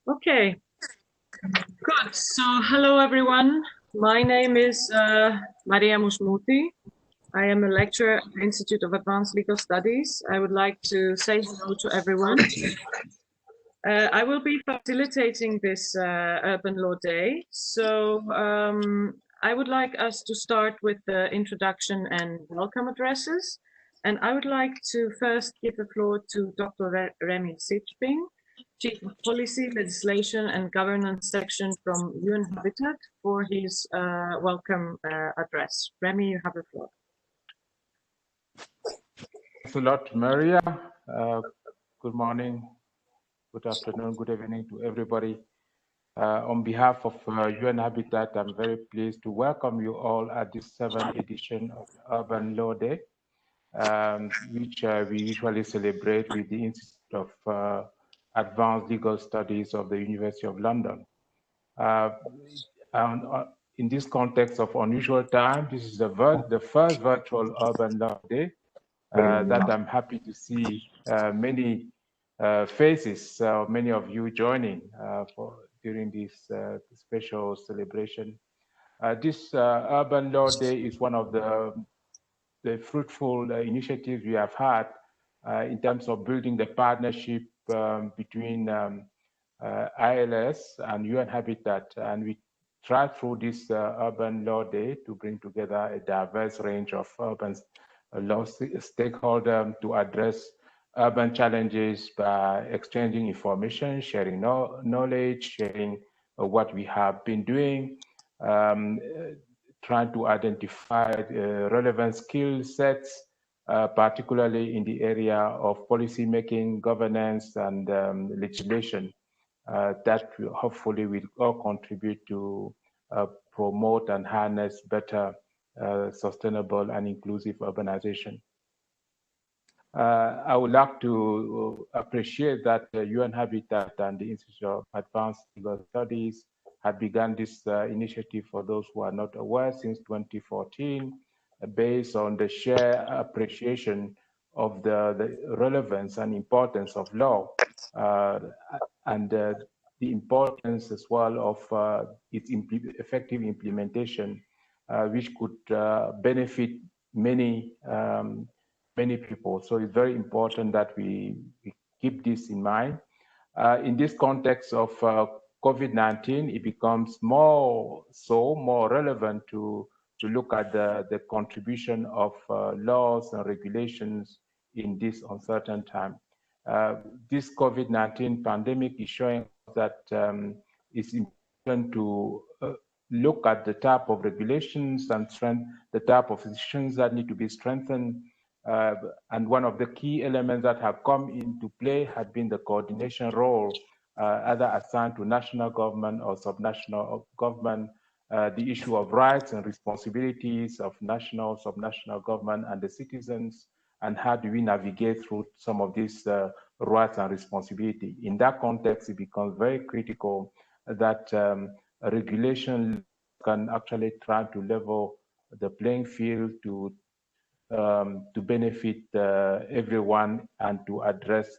Okay, good. So, hello everyone. My name is Maria Musmuti. I am a lecturer at the Institute of Advanced Legal Studies. I would like to say hello to everyone. I will be facilitating this Urban Law Day. So, I would like us to start with the introduction and welcome addresses. And I would like to first give the floor to Dr. Remy Sitchping, Chief of Policy, Legislation and Governance section from UN Habitat, for his welcome address. Remy, you have the floor. Thanks a lot, Maria. Good morning, good afternoon, good evening to everybody. On behalf of UN Habitat, I'm very pleased to welcome you all at this 7th edition of Urban Law Day, which we usually celebrate with the Institute of Advanced Legal Studies of the University of London. In this context of unusual time, this is the first virtual Urban Law Day that I'm happy to see many faces, many of you joining during this special celebration. This Urban Law Day is one of the fruitful initiatives we have had in terms of building the partnership between ILS and UN Habitat, and we try through this Urban Law Day to bring together a diverse range of urban law stakeholders to address urban challenges by exchanging information, sharing knowledge, sharing what we have been doing, trying to identify relevant skill sets, particularly in the area of policy making, governance, and legislation. That will hopefully will all contribute to promote and harness better sustainable and inclusive urbanization. I would like to appreciate that UN Habitat and the Institute of Advanced Legal Studies have begun this initiative, for those who are not aware, since 2014, based on the shared appreciation of the relevance and importance of law and the importance as well of its effective implementation, which could benefit many many people. So it's very important that we keep this in mind. In this context of COVID-19, it becomes more relevant to look at the contribution of laws and regulations in this uncertain time. This COVID-19 pandemic is showing that it's important to look at the type of regulations and the type of decisions that need to be strengthened. And one of the key elements that have come into play had been the coordination role, either assigned to national government or subnational government, the issue of rights and responsibilities of national, subnational government and the citizens, and how do we navigate through some of these rights and responsibility. In that context, it becomes very critical that regulation can actually try to level the playing field to benefit everyone and to address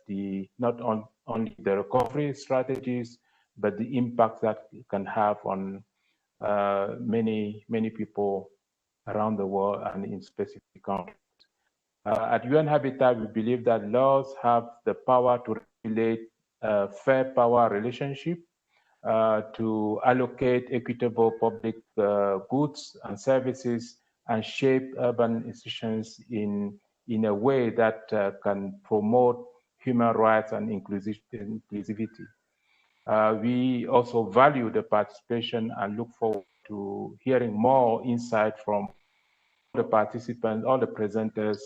not only the recovery strategies, but the impact that it can have on many people around the world and in specific countries. At UN Habitat, we believe that laws have the power to regulate fair power relationship, to allocate equitable public goods and services, and shape urban institutions in a way that can promote human rights and inclusivity. We also value the participation and look forward to hearing more insight from the participants, all the presenters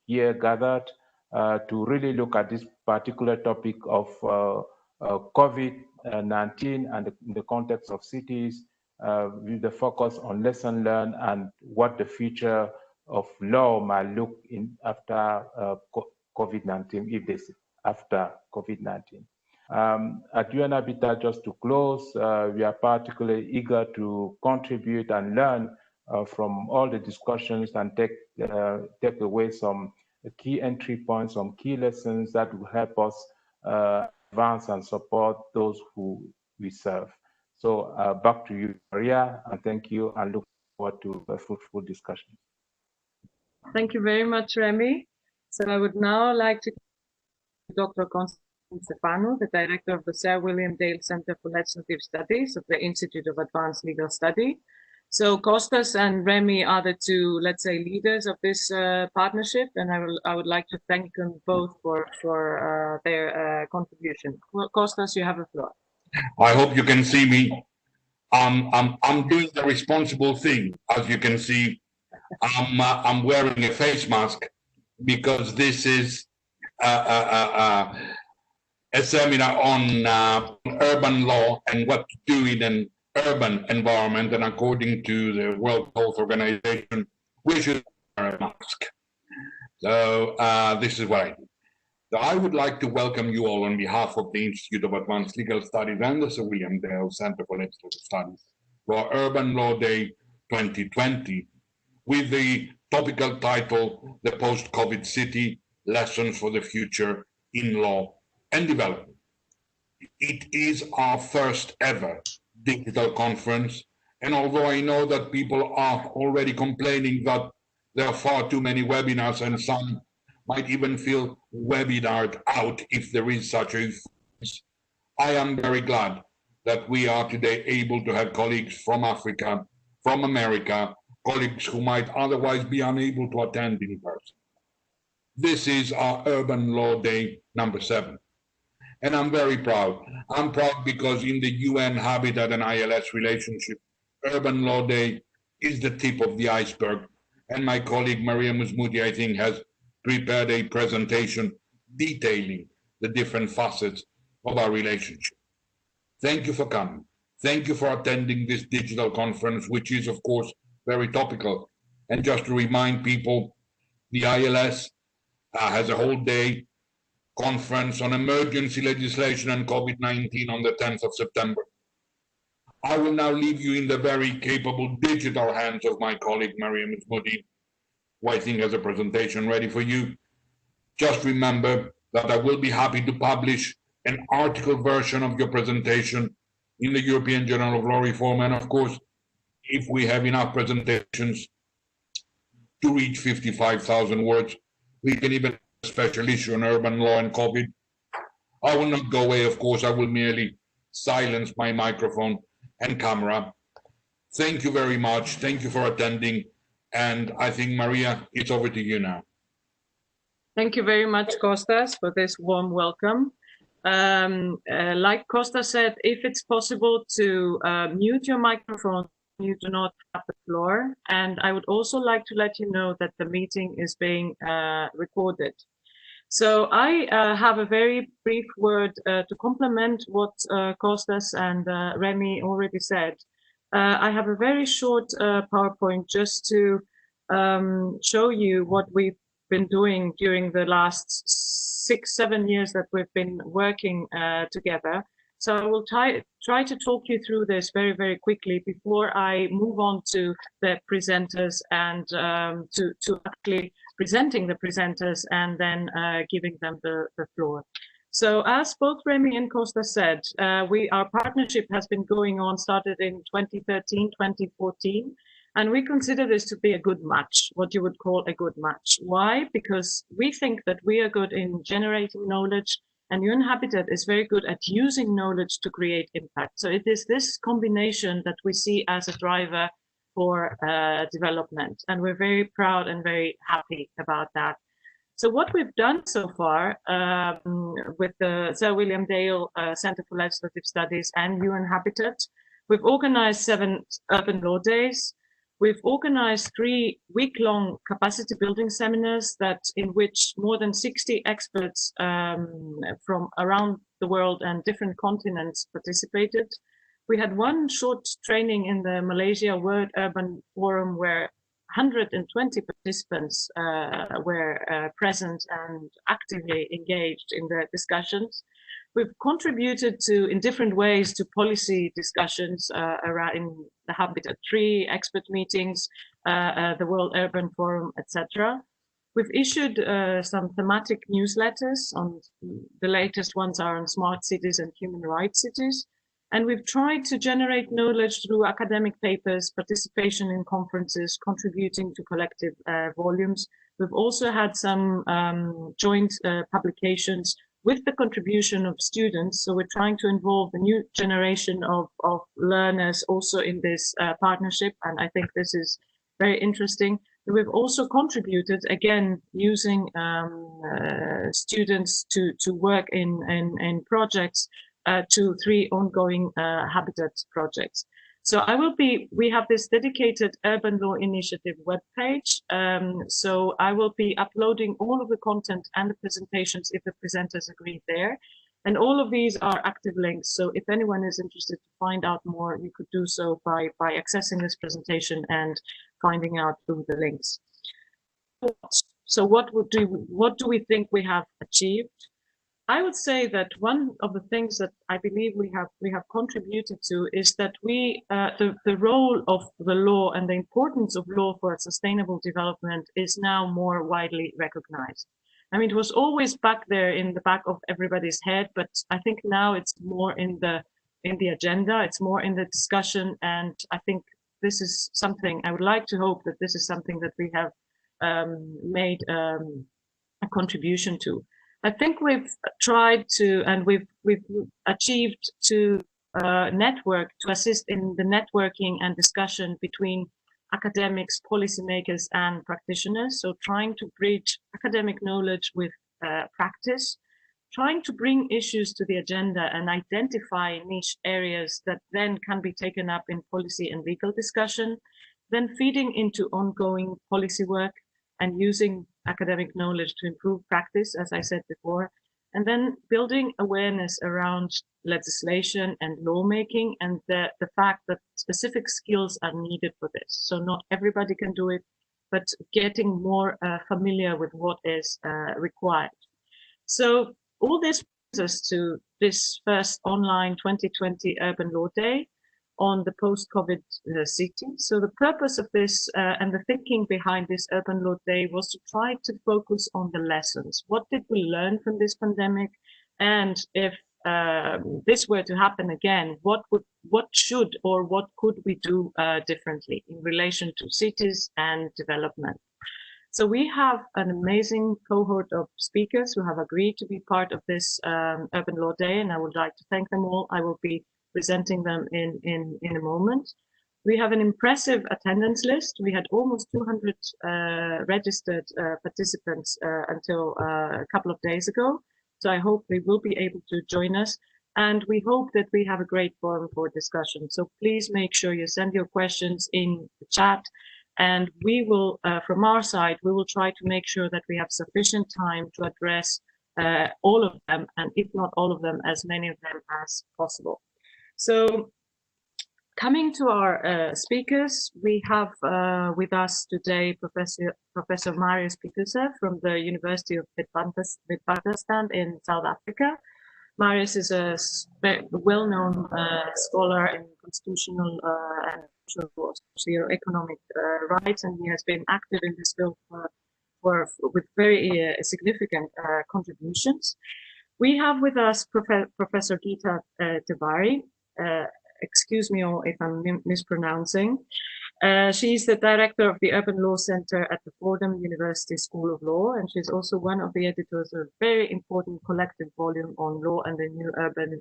here gathered to really look at this particular topic of COVID-19 and in the context of cities, with the focus on lesson learned and what the future of law might look in after COVID-19, if this after COVID-19. At UN Habitat, just to close, we are particularly eager to contribute and learn from all the discussions and take away some key entry points, some key lessons that will help us advance and support those who we serve. So back to you, Maria, and thank you, and look forward to a fruitful discussion. Thank you very much, Remy. So I would now like to Dr. Constance Stefanou, the director of the Sir William Dale Center for Legislative Studies of the Institute of Advanced Legal Study. So Kostas and Remy are the two, let's say, leaders of this partnership, and I would like to thank them both for their contribution. Well, Kostas, you have the floor. I hope you can see me. I'm doing the responsible thing. As you can see, I'm wearing a face mask because this is a seminar on urban law and what to do in an urban environment. And according to the World Health Organization, we should wear a mask. So this is what I do. So I would like to welcome you all on behalf of the Institute of Advanced Legal Studies and the Sir William Dale Center for Legislative Studies for Urban Law Day 2020 with the topical title, The Post-COVID City, Lessons for the Future in Law and Development. It is our first ever digital conference, and although I know that people are already complaining that there are far too many webinars and some might even feel webinared out if there is such a thing, I am very glad that we are today able to have colleagues from Africa, from America, colleagues who might otherwise be unable to attend in person. This is our Urban Law Day number 7. And I'm very proud. I'm proud because in the UN Habitat and ILS relationship, Urban Law Day is the tip of the iceberg. And my colleague Maria Musmuti, I think, has prepared a presentation detailing the different facets of our relationship. Thank you for coming. Thank you for attending this digital conference, which is, of course, very topical. And just to remind people, the ILS has a whole day conference on emergency legislation and COVID-19 on the 10th of September. I will now leave you in the very capable digital hands of my colleague, Maria Musmuti, who I think has a presentation ready for you. Just remember that I will be happy to publish an article version of your presentation in the European Journal of Law Reform. And of course, if we have enough presentations to reach 55,000 words, we can even have a special issue on urban law and COVID. I will not go away, of course. I will merely silence my microphone and camera. Thank you very much. Thank you for attending. And I think, Maria, it's over to you now. Thank you very much, Kostas, for this warm welcome. Like Kostas said, if it's possible to mute your microphone, you do not have the floor. And I would also like to let you know that the meeting is being recorded. So I have a very brief word to complement what Kostas and Remy already said. I have a very short PowerPoint just to show you what we've been doing during the last 6-7 years that we've been working together. So I will try to talk you through this very, very quickly before I move on to the presenters and to actually presenting the presenters and then giving them the floor. So as both Remy and Kostas said, our partnership has been going on, started in 2013, 2014, and we consider this to be a good match, what you would call a good match. Why? Because we think that we are good in generating knowledge, and UN Habitat is very good at using knowledge to create impact. So it is this combination that we see as a driver for development, and we're very proud and very happy about that. So what we've done so far with the Sir William Dale Center for Legislative Studies and UN Habitat, we've organized 7 urban law days. We've organized 3 week-long capacity building seminars in which more than 60 experts from around the world and different continents participated. We had 1 short training in the Malaysia World Urban Forum where 120 participants were present and actively engaged in the discussions. We've contributed in different ways to policy discussions around the Habitat 3 expert meetings, the World Urban Forum, etc. We've issued some thematic newsletters. The latest ones are on smart cities and human rights cities. And we've tried to generate knowledge through academic papers, participation in conferences, contributing to collective volumes. We've also had some joint publications with the contribution of students. So we're trying to involve the new generation of learners also in this partnership. And I think this is very interesting. We've also contributed, again, using students to work in projects to 3 ongoing habitat projects. So we have this dedicated Urban Law Initiative webpage. So I will be uploading all of the content and the presentations if the presenters agree there. And all of these are active links. So if anyone is interested to find out more, you could do so by accessing this presentation and finding out through the links. So what do we think we have achieved? I would say that one of the things that I believe we have contributed to is that the role of the law and the importance of law for sustainable development is now more widely recognized. I mean, it was always back there in the back of everybody's head, but I think now it's more in the agenda, it's more in the discussion, and I think this is something I would like to hope that this is something that we have made a contribution to. I think we've tried to, and we've achieved to network, to assist in the networking and discussion between academics, policymakers, and practitioners. So trying to bridge academic knowledge with practice, trying to bring issues to the agenda and identify niche areas that then can be taken up in policy and legal discussion, then feeding into ongoing policy work and using academic knowledge to improve practice, as I said before, and then building awareness around legislation and lawmaking and the fact that specific skills are needed for this. So not everybody can do it, but getting more familiar with what is required. So all this brings us to this first online 2020 Urban Law Day on the post-COVID city. So the purpose of this and the thinking behind this Urban Law Day was to try to focus on the lessons. What did we learn from this pandemic? And if this were to happen again, what should or what could we do differently in relation to cities and development? So we have an amazing cohort of speakers who have agreed to be part of this Urban Law Day, and I would like to thank them all. I will be presenting them in a moment. We have an impressive attendance list. We had almost 200 registered participants until a couple of days ago. So I hope they will be able to join us. And we hope that we have a great forum for discussion. So please make sure you send your questions in the chat. And we will, from our side, we will try to make sure that we have sufficient time to address all of them, and if not all of them, as many of them as possible. So coming to our speakers, we have with us today Professor Marius Pieterse from the University of Witwatersrand in South Africa. Marius is a well-known scholar in constitutional and socio-economic rights, and he has been active in this field with very significant contributions. We have with us Professor Geeta Tiwari. Excuse me if I'm mispronouncing. She's the director of the Urban Law Center at the Fordham University School of Law, and she's also one of the editors of a very important collective volume on law and the new urban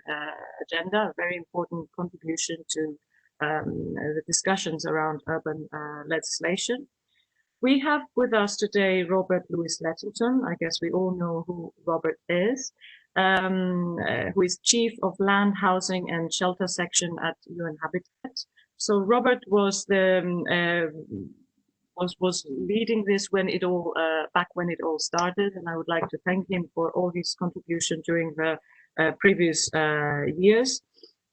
agenda, a very important contribution to the discussions around urban legislation. We have with us today Robert Louis Letterton. I guess we all know who Robert is. Who is Chief of Land, Housing and Shelter Section at UN Habitat. So Robert was was leading this when it all back when it all started, and I would like to thank him for all his contribution during the previous years.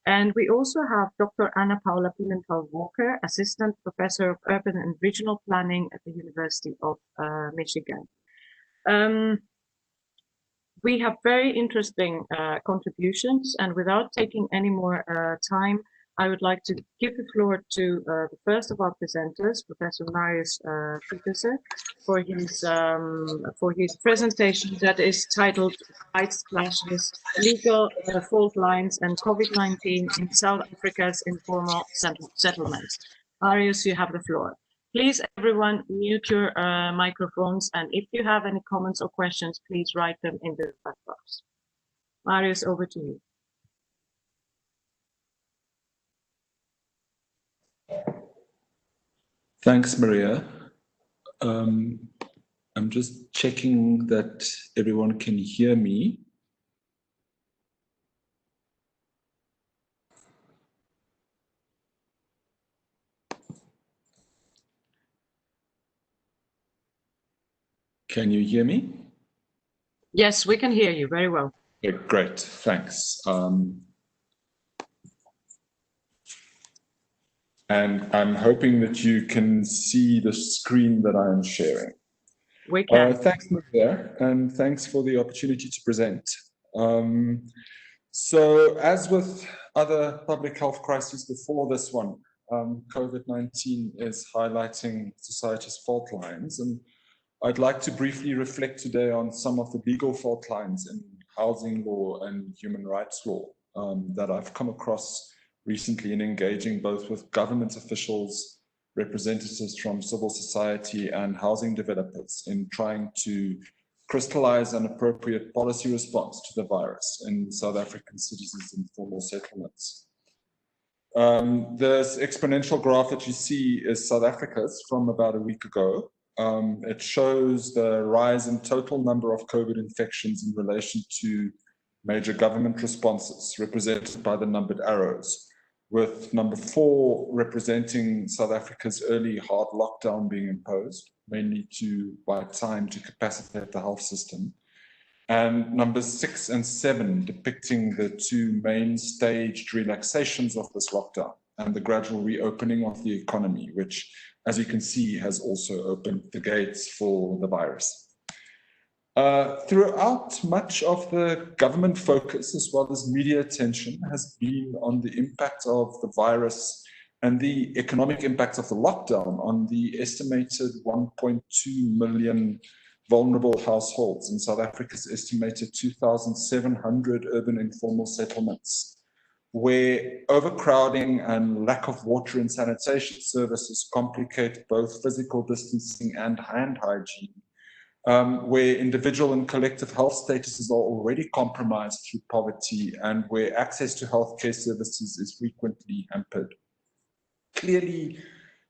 And we also have Dr. Anna Paula Pimentel-Walker, Assistant Professor of Urban and Regional Planning at the University of Michigan. We have very interesting contributions, and without taking any more time, I would like to give the floor to the first of our presenters, Professor Marius Pieterse, for his presentation that is titled "Rights Clashes, Legal Fault Lines and COVID-19 in South Africa's Informal Settlements." Marius, you have the floor. Please, everyone, mute your microphones, and if you have any comments or questions, please write them in the chat box. Marius, over to you. Thanks, Maria. I'm just checking that everyone can hear me. Can you hear me? Yes, we can hear you very well. Okay, great, thanks. And I'm hoping that you can see the screen that I am sharing. We can. Thanks, Maria, and thanks for the opportunity to present. So as with other public health crises before this one, COVID-19 is highlighting society's fault lines, and I'd like to briefly reflect today on some of the legal fault lines in housing law and human rights law that I've come across recently in engaging both with government officials, representatives from civil society, and housing developers in trying to crystallize an appropriate policy response to the virus in South African cities and informal settlements. This exponential graph that you see is South Africa's from about a week ago. It shows the rise in total number of COVID infections in relation to major government responses, represented by the numbered arrows, with number 4 representing South Africa's early hard lockdown being imposed, mainly to buy time to capacitate the health system, and numbers 6 and 7 depicting the 2 main staged relaxations of this lockdown and the gradual reopening of the economy, which, as you can see, has also opened the gates for the virus. Throughout, much of the government focus, as well as media attention, has been on the impact of the virus and the economic impact of the lockdown on the estimated 1.2 million vulnerable households in South Africa's estimated 2,700 urban informal settlements, where overcrowding and lack of water and sanitation services complicate both physical distancing and hand hygiene, where individual and collective health statuses are already compromised through poverty, and where access to healthcare services is frequently hampered. Clearly,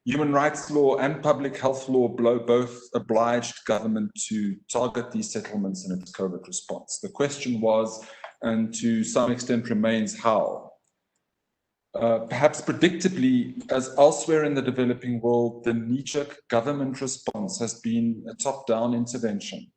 human rights law and public health law both obliged government to target these settlements in its COVID response. The question was, and to some extent remains, how? Perhaps predictably, as elsewhere in the developing world, the knee-jerk government response has been a top-down intervention,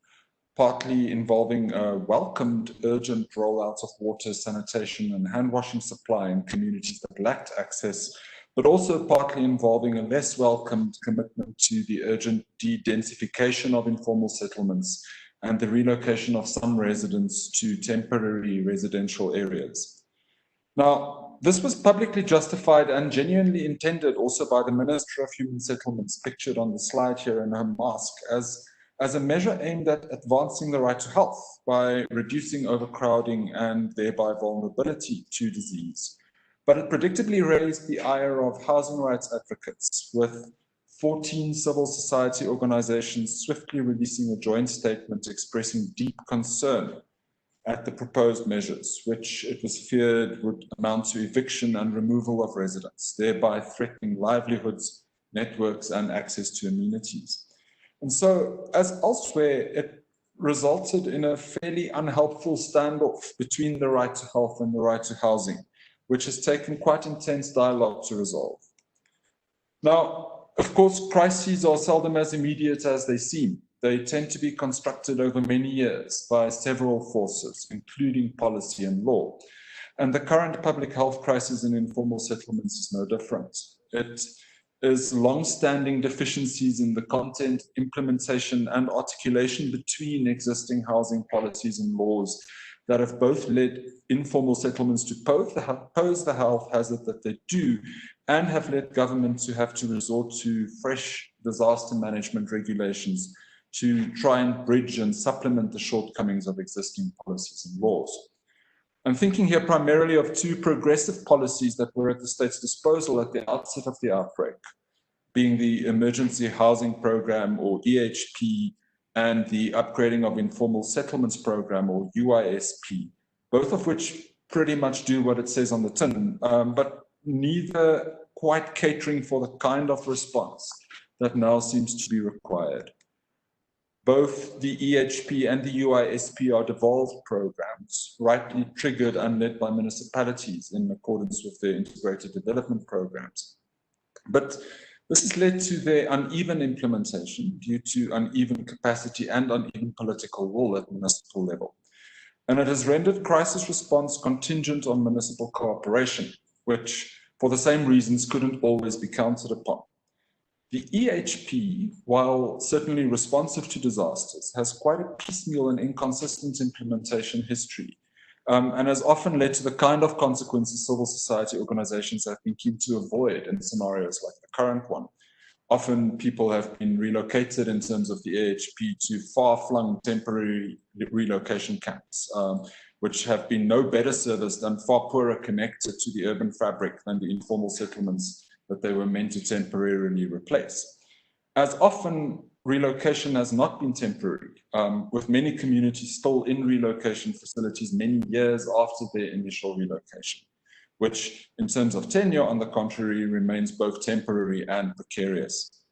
partly involving a welcomed urgent rollout of water, sanitation, and hand-washing supply in communities that lacked access, but also partly involving a less welcomed commitment to the urgent de-densification of informal settlements and the relocation of some residents to temporary residential areas. Now, this was publicly justified and genuinely intended also by the Minister of Human Settlements, pictured on the slide here in her mask, as a measure aimed at advancing the right to health by reducing overcrowding and thereby vulnerability to disease. But it predictably raised the ire of housing rights advocates, with 14 civil society organizations swiftly releasing a joint statement expressing deep concern at the proposed measures, which it was feared would amount to eviction and removal of residents, thereby threatening livelihoods, networks, and access to amenities. And so, as elsewhere, it resulted in a fairly unhelpful standoff between the right to health and the right to housing, which has taken quite intense dialogue to resolve. Now, of course, crises are seldom as immediate as they seem. They tend to be constructed over many years by several forces, including policy and law. And the current public health crisis in informal settlements is no different. It is long-standing deficiencies in the content, implementation, and articulation between existing housing policies and laws that have both led informal settlements to pose the health hazard that they do, and have led governments to have to resort to fresh disaster management regulations to try and bridge and supplement the shortcomings of existing policies and laws. I'm thinking here primarily of two progressive policies that were at the state's disposal at the outset of the outbreak, being the Emergency Housing Program, or EHP, and the Upgrading of Informal Settlements Program, or UISP, both of which pretty much do what it says on the tin, but neither quite catering for the kind of response that now seems to be required. Both the EHP and the UISP are devolved programs, rightly triggered and led by municipalities in accordance with their integrated development programs. But this has led to their uneven implementation due to uneven capacity and uneven political will at municipal level. And it has rendered crisis response contingent on municipal cooperation, which, for the same reasons, couldn't always be counted upon. The EHP, while certainly responsive to disasters, has quite a piecemeal and inconsistent implementation history, and has often led to the kind of consequences civil society organizations have been keen to avoid in scenarios like the current one. Often people have been relocated in terms of the EHP to far-flung temporary relocation camps, which have been no better serviced and far poorer connected to the urban fabric than the informal settlements that they were meant to temporarily replace. As often, relocation has not been temporary, with many communities still in relocation facilities many years after their initial relocation, which in terms of tenure, on the contrary, remains both temporary and precarious.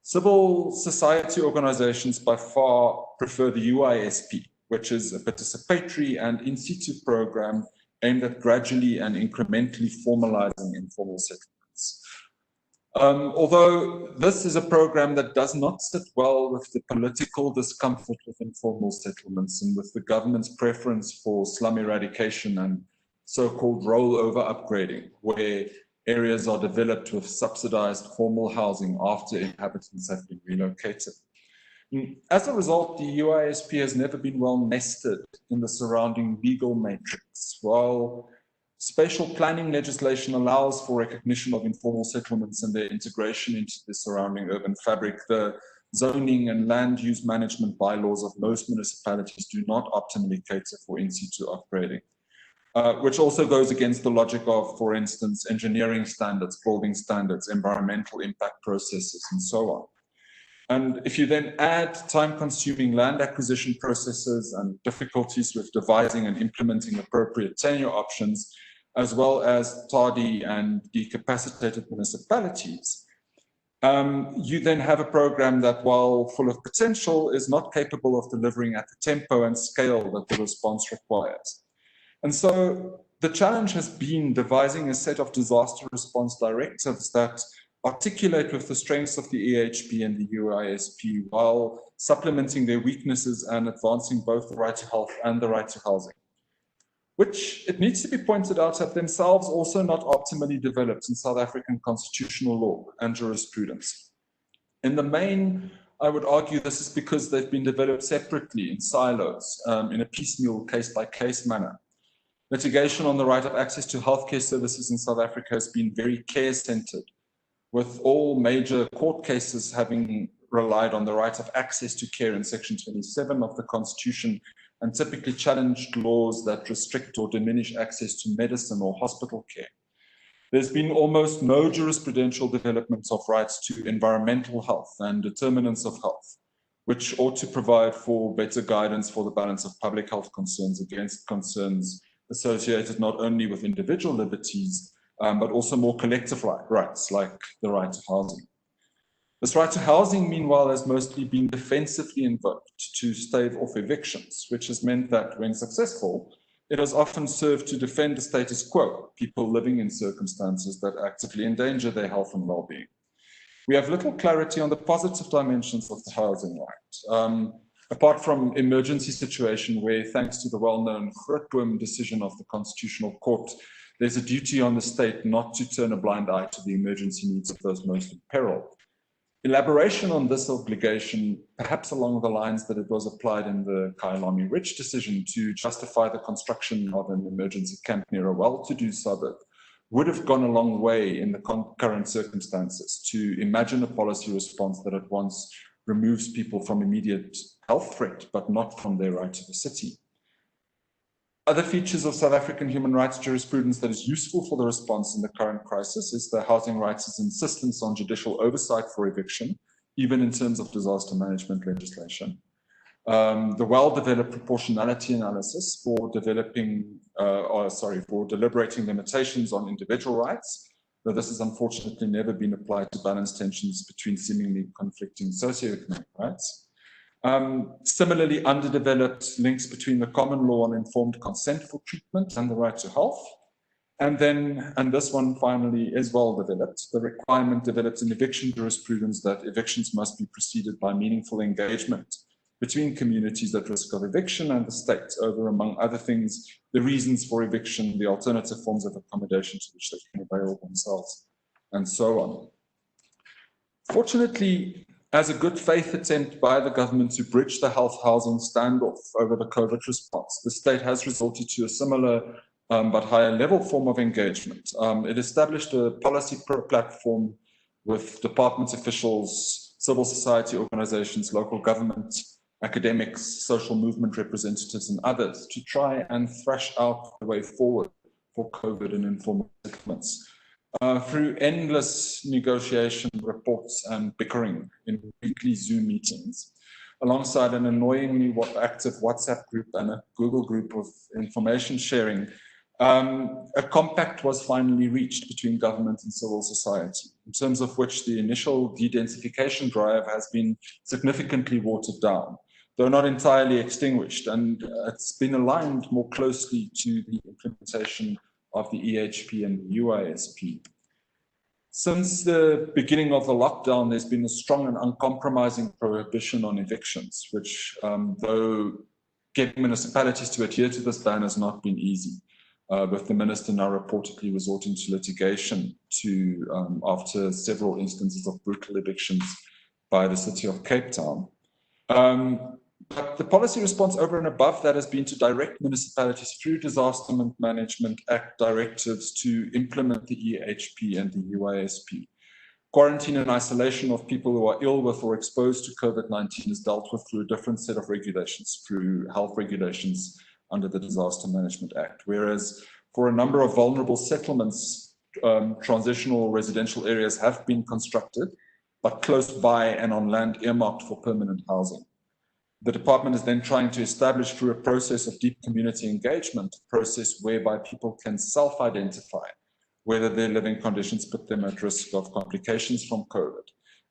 Civil society organizations by far prefer the UISP, which is a participatory and in situ program aimed at gradually and incrementally formalizing informal settlements. Although this is a program that does not sit well with the political discomfort with informal settlements and with the government's preference for slum eradication and so-called rollover upgrading, where areas are developed with subsidized formal housing after inhabitants have been relocated. As a result, the UISP has never been well nested in the surrounding legal matrix. While spatial planning legislation allows for recognition of informal settlements and their integration into the surrounding urban fabric, the zoning and land use management bylaws of most municipalities do not optimally cater for in situ upgrading, which also goes against the logic of, for instance, engineering standards, building standards, environmental impact processes, and so on. And if you then add time-consuming land acquisition processes and difficulties with devising and implementing appropriate tenure options, as well as tardy and decapacitated municipalities, you then have a program that, while full of potential, is not capable of delivering at the tempo and scale that the response requires. And so the challenge has been devising a set of disaster response directives that articulate with the strengths of the EHP and the UISP while supplementing their weaknesses and advancing both the right to health and the right to housing, which, it needs to be pointed out, have themselves also not optimally developed in South African constitutional law and jurisprudence. In the main, I would argue this is because they've been developed separately in silos, in a piecemeal case-by-case manner. Litigation on the right of access to healthcare services in South Africa has been very care-centered, with all major court cases having relied on the right of access to care in Section 27 of the Constitution, and typically challenged laws that restrict or diminish access to medicine or hospital care. There's been almost no jurisprudential development of rights to environmental health and determinants of health, which ought to provide for better guidance for the balance of public health concerns against concerns associated not only with individual liberties, but also more collective rights, like the right to housing. This right to housing, meanwhile, has mostly been defensively invoked to stave off evictions, which has meant that, when successful, it has often served to defend the status quo, people living in circumstances that actively endanger their health and well-being. We have little clarity on the positive dimensions of the housing right, apart from emergency situation where, thanks to the well-known Grootboom decision of the Constitutional Court, there's a duty on the state not to turn a blind eye to the emergency needs of those most in peril. elaboration on this obligation, perhaps along the lines that it was applied in the Kyalami Ridge decision to justify the construction of an emergency camp near a well-to-do suburb, would have gone a long way in the current circumstances to imagine a policy response that at once removes people from immediate health threat, but not from their right to the city. Other features of South African human rights jurisprudence that is useful for the response in the current crisis is the Housing Rights' insistence on judicial oversight for eviction, even in terms of disaster management legislation. The well-developed proportionality analysis for for deliberating limitations on individual rights, though this has unfortunately never been applied to balance tensions between seemingly conflicting socioeconomic rights. Similarly, underdeveloped links between the common law on informed consent for treatment and the right to health. And then, and this one finally is well developed, the requirement developed in eviction jurisprudence that evictions must be preceded by meaningful engagement between communities at risk of eviction and the state over, among other things, the reasons for eviction, the alternative forms of accommodation to which they can avail themselves, and so on. Fortunately, as a good faith attempt by the government to bridge the health housing standoff over the COVID response, the state has resorted to a similar but higher level form of engagement. It established a policy platform with department officials, civil society organizations, local government, academics, social movement representatives, and others to try and thrash out the way forward for COVID and informal settlements. Through endless negotiation, reports, and bickering in weekly Zoom meetings, alongside an annoyingly active WhatsApp group and a Google group of information sharing, a compact was finally reached between government and civil society, in terms of which the initial de-densification drive has been significantly watered down, though not entirely extinguished, and it's been aligned more closely to the implementation of the EHP and the UISP. Since the beginning of the lockdown, there's been a strong and uncompromising prohibition on evictions, which, though getting municipalities to adhere to this ban has not been easy, with the minister now reportedly resorting to litigation after several instances of brutal evictions by the city of Cape Town. But the policy response over and above that has been to direct municipalities through Disaster Management Act directives to implement the EHP and the UISP. Quarantine and isolation of people who are ill with or exposed to COVID-19 is dealt with through a different set of regulations, through health regulations under the Disaster Management Act. Whereas for a number of vulnerable settlements, transitional residential areas have been constructed, but close by and on land earmarked for permanent housing. The department is then trying to establish through a process of deep community engagement, a process whereby people can self-identify whether their living conditions put them at risk of complications from COVID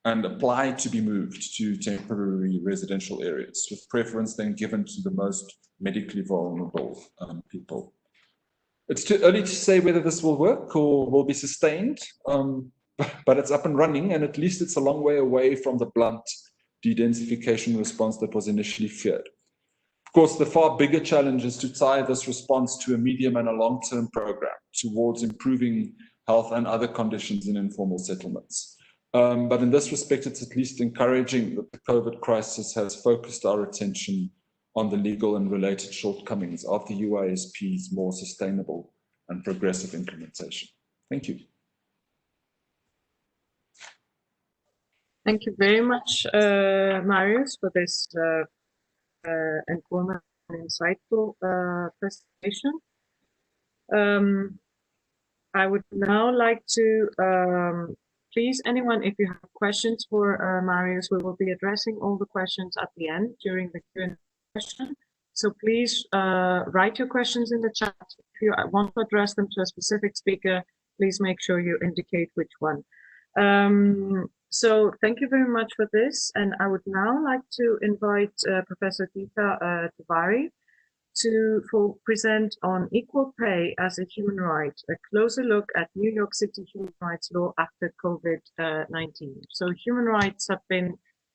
and apply to be moved to temporary residential areas, with preference then given to the most medically vulnerable people. It's too early to say whether this will work or will be sustained, but it's up and running, and at least it's a long way away from the blunt de-densification response that was initially feared. Of course, the far bigger challenge is to tie this response to a medium and a long-term program towards improving health and other conditions in informal settlements. But in this respect, it's at least encouraging that the COVID crisis has focused our attention on the legal and related shortcomings of the UISP's more sustainable and progressive implementation. Thank you. Thank you very much, Marius, for this informative and insightful presentation. I would now like to please, anyone, if you have questions for Marius, we will be addressing all the questions at the end during the Q&A session. So please write your questions in the chat. If you want to address them to a specific speaker, please make sure you indicate which one. So thank you very much for this. And I would now like to invite Professor Geeta Tiwari to present on equal pay as a human right, a closer look at New York City human rights law after COVID-19.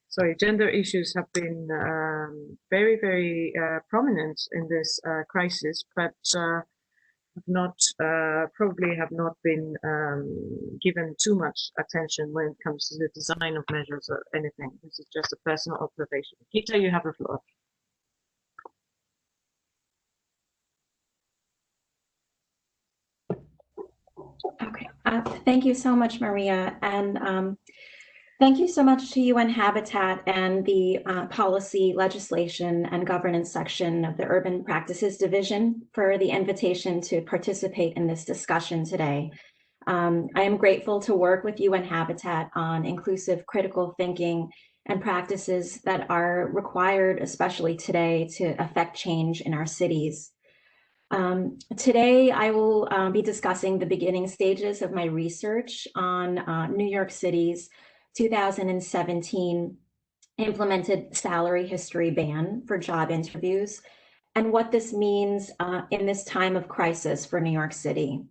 So gender issues have been very, very prominent in this crisis, but not probably have not been given too much attention when it comes to the design of measures or anything. This is just a personal observation. Gita, you have the floor. Okay, thank you so much, Maria. And thank you so much to UN Habitat and the Policy, Legislation, and Governance section of the Urban Practices Division for the invitation to participate in this discussion today. I am grateful to work with UN Habitat on inclusive critical thinking and practices that are required, especially today, to affect change in our cities. Today, I will be discussing the beginning stages of my research on New York City's 2017 implemented salary history ban for job interviews and what this means in this time of crisis for New York City.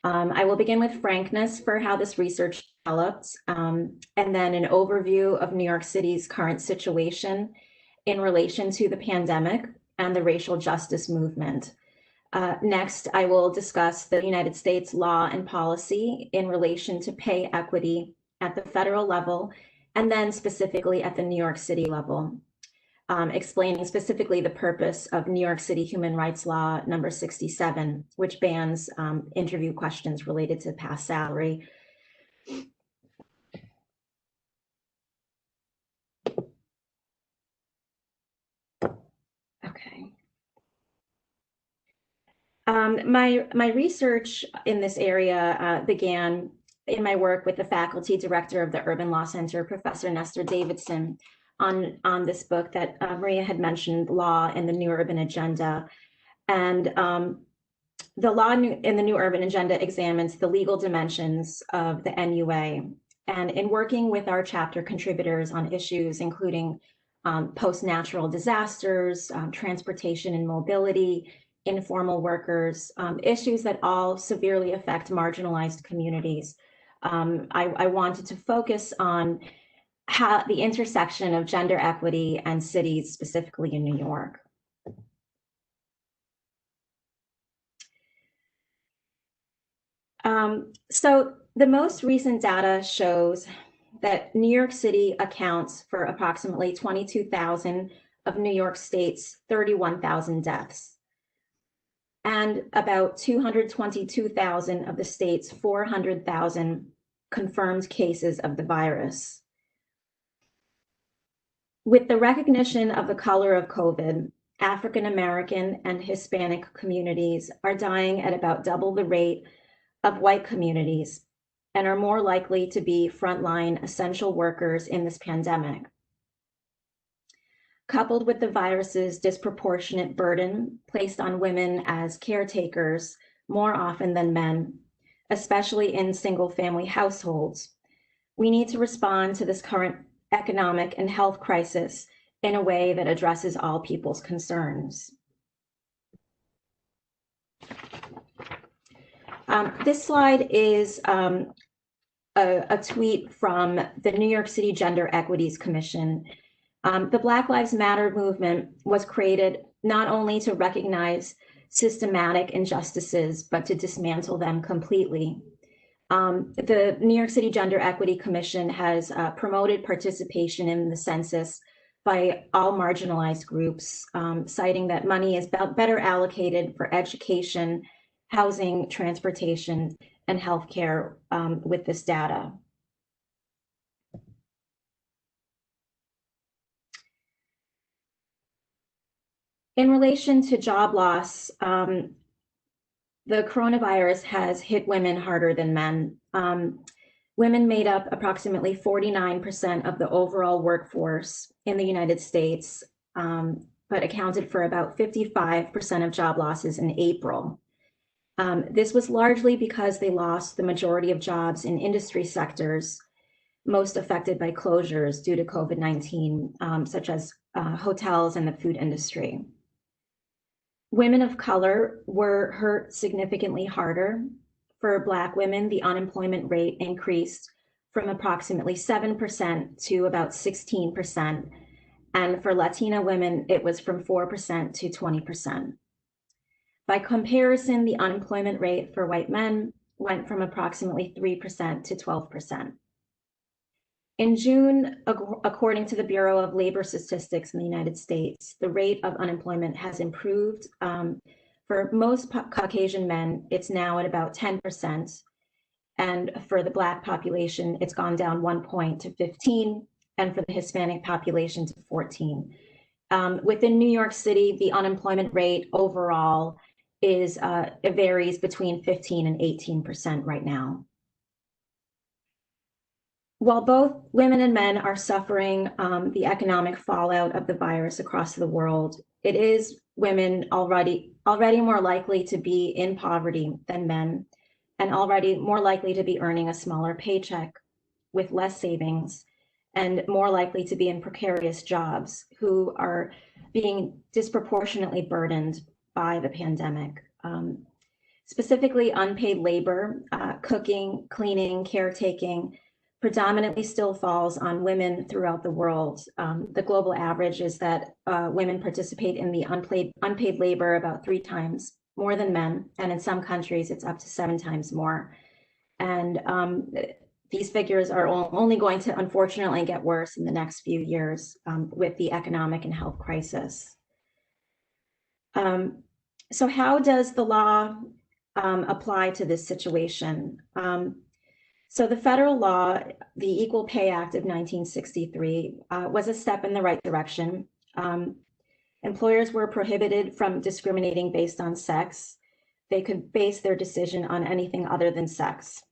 I will begin with frankness for how this research developed, and then an overview of New York City's current situation in relation to the pandemic and the racial justice movement. Next, I will discuss the United States law and policy in relation to pay equity at the federal level, and then specifically at the New York City level, explaining specifically the purpose of New York City Human Rights Law number 67, which bans interview questions related to past salary. Okay. My research in this area began in my work with the faculty director of the Urban Law Center, Professor Nestor Davidson, on this book that Maria had mentioned, Law in the New Urban Agenda. And the law in the New Urban Agenda examines the legal dimensions of the NUA. And in working with our chapter contributors on issues including post-natural disasters, transportation and mobility, informal workers, issues that all severely affect marginalized communities. I wanted to focus on how the intersection of gender equity and cities, specifically in New York. So the most recent data shows that New York City accounts for approximately 22,000 of New York State's 31,000 deaths, and about 222,000 of the state's 400,000 confirmed cases of the virus. With the recognition of the color of COVID, African American and Hispanic communities are dying at about double the rate of white communities and are more likely to be frontline essential workers in this pandemic. Coupled with the virus's disproportionate burden placed on women as caretakers more often than men, especially in single-family households, we need to respond to this current economic and health crisis in a way that addresses all people's concerns. This slide is a tweet from the New York City Gender Equities Commission. The Black Lives Matter movement was created not only to recognize systematic injustices, but to dismantle them completely. The New York City Gender Equity Commission has promoted participation in the census by all marginalized groups, citing that money is better allocated for education, housing, transportation, and healthcare with this data. In relation to job loss, the coronavirus has hit women harder than men. Women made up approximately 49% of the overall workforce in the United States, but accounted for about 55% of job losses in April. This was largely because they lost the majority of jobs in industry sectors most affected by closures due to COVID-19, such as hotels and the food industry. Women of color were hurt significantly harder. For Black women, the unemployment rate increased from approximately 7% to about 16%. And for Latina women, it was from 4% to 20%. By comparison, the unemployment rate for white men went from approximately 3% to 12%. In June, according to the Bureau of Labor Statistics in the United States, the rate of unemployment has improved. For most Caucasian men, it's now at about 10%. And for the Black population, it's gone down 1 point to 15, and for the Hispanic population to 14. Within New York City, the unemployment rate overall is it varies between 15 and 18% right now. While both women and men are suffering the economic fallout of the virus across the world, it is women already more likely to be in poverty than men, and already more likely to be earning a smaller paycheck with less savings, and more likely to be in precarious jobs, who are being disproportionately burdened by the pandemic. Specifically, unpaid labor, cooking, cleaning, caretaking, predominantly still falls on women throughout the world. The global average is that women participate in the unpaid labor about 3 times more than men, and in some countries it's up to 7 times more. And these figures are only going to unfortunately get worse in the next few years with the economic and health crisis. So how does the law apply to this situation? So the federal law, the Equal Pay Act of 1963, was a step in the right direction. Employers were prohibited from discriminating based on sex. They could base their decision on anything other than sex.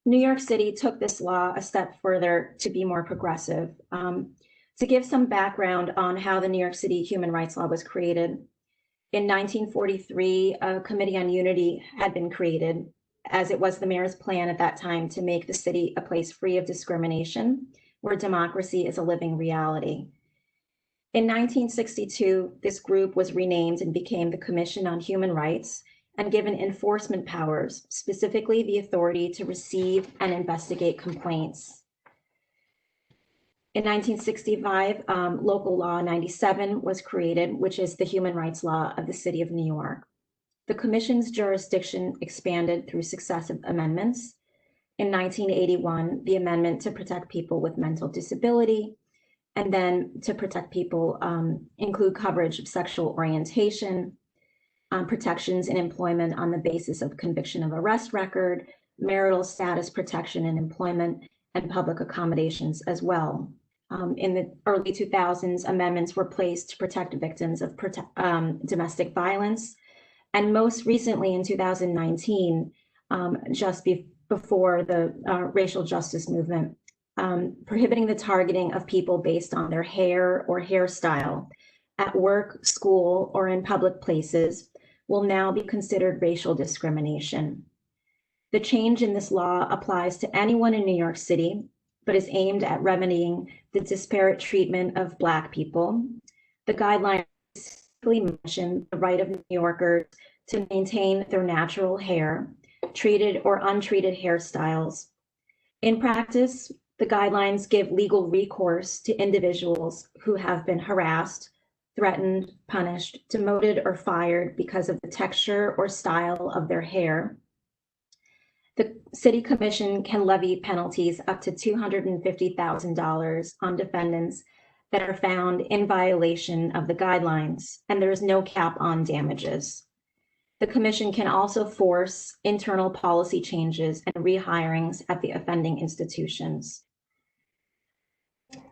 New York City took this law a step further to be more progressive. To give some background on how the New York City Human Rights Law was created, in 1943, a Committee on Unity had been created, as it was the mayor's plan at that time to make the city a place free of discrimination, where democracy is a living reality. In 1962, this group was renamed and became the Commission on Human Rights and given enforcement powers, specifically the authority to receive and investigate complaints. In 1965, Local Law 97 was created, which is the human rights law of the City of New York. The Commission's jurisdiction expanded through successive amendments. In 1981, the amendment to protect people with mental disability, and then to protect people include coverage of sexual orientation, protections in employment on the basis of conviction of arrest record, marital status protection in employment, and public accommodations as well. In the early 2000s, amendments were placed to protect victims of domestic violence. And most recently in 2019, just before the racial justice movement, prohibiting the targeting of people based on their hair or hairstyle at work, school, or in public places will now be considered racial discrimination. The change in this law applies to anyone in New York City, but is aimed at remedying the disparate treatment of Black people. The guidelines specifically mention the right of New Yorkers to maintain their natural hair, treated or untreated hairstyles. In practice, the guidelines give legal recourse to individuals who have been harassed, threatened, punished, demoted, or fired because of the texture or style of their hair. The City Commission can levy penalties up to $250,000 on defendants that are found in violation of the guidelines, and there is no cap on damages. The Commission can also force internal policy changes and rehirings at the offending institutions.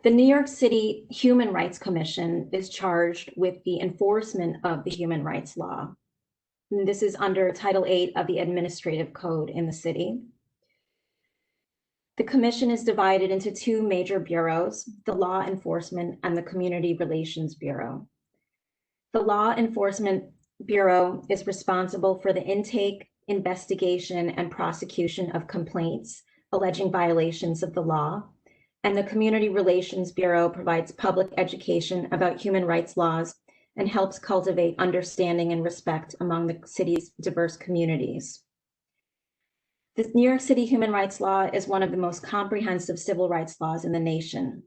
The New York City Human Rights Commission is charged with the enforcement of the human rights law. And this is under Title 8 of the Administrative Code in the city. The commission is divided into 2 major bureaus, the Law Enforcement and the Community Relations Bureau. The Law Enforcement Bureau is responsible for the intake, investigation, and prosecution of complaints alleging violations of the law. And the Community Relations Bureau provides public education about human rights laws and helps cultivate understanding and respect among the city's diverse communities. The New York City Human Rights Law is one of the most comprehensive civil rights laws in the nation.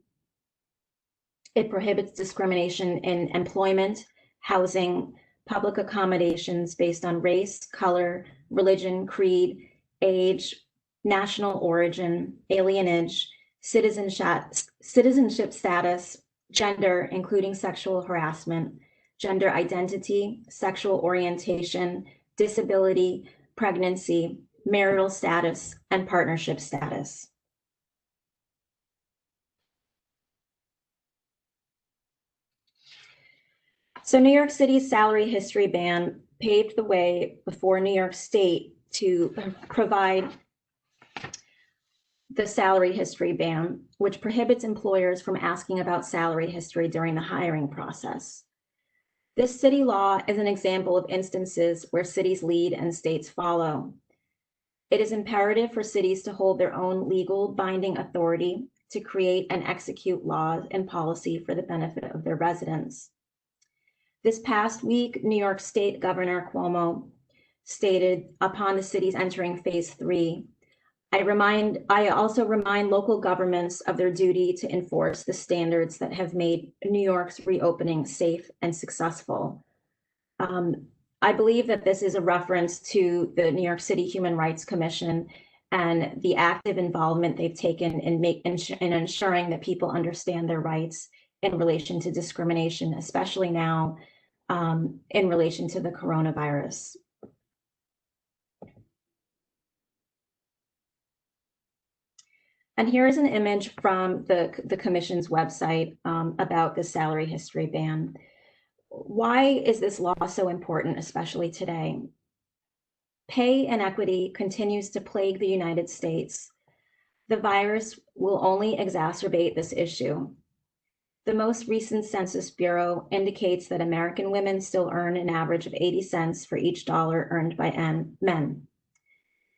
It prohibits discrimination in employment, housing, public accommodations based on race, color, religion, creed, age, national origin, alienage, citizenship status, gender, including sexual harassment, gender identity, sexual orientation, disability, pregnancy, marital status, and partnership status. So New York City's salary history ban paved the way before New York State to provide the salary history ban, which prohibits employers from asking about salary history during the hiring process. This city law is an example of instances where cities lead and states follow. It is imperative for cities to hold their own legal binding authority to create and execute laws and policy for the benefit of their residents. This past week, New York State Governor Cuomo stated upon the city's entering phase 3, I also remind local governments of their duty to enforce the standards that have made New York's reopening safe and successful. I believe that this is a reference to the New York City Human Rights Commission and the active involvement they've taken in ensuring that people understand their rights in relation to discrimination, especially now in relation to the coronavirus. And here is an image from the Commission's website about the salary history ban. Why is this law so important, especially today? Pay inequity continues to plague the United States. The virus will only exacerbate this issue. The most recent Census Bureau indicates that American women still earn an average of 80 cents for each dollar earned by men.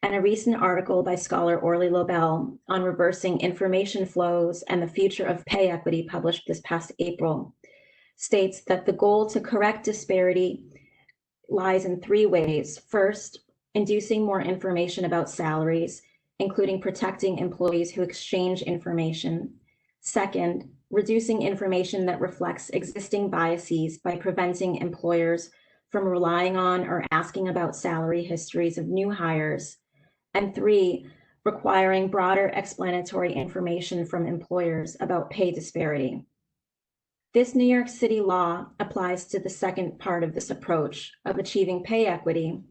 And a recent article by scholar Orly Lobel on reversing information flows and the future of pay equity, published this past April, states that the goal to correct disparity lies in 3 ways. First, inducing more information about salaries, including protecting employees who exchange information. Second, reducing information that reflects existing biases by preventing employers from relying on or asking about salary histories of new hires. And 3, requiring broader explanatory information from employers about pay disparity. This New York City law applies to the second part of this approach of achieving pay equity,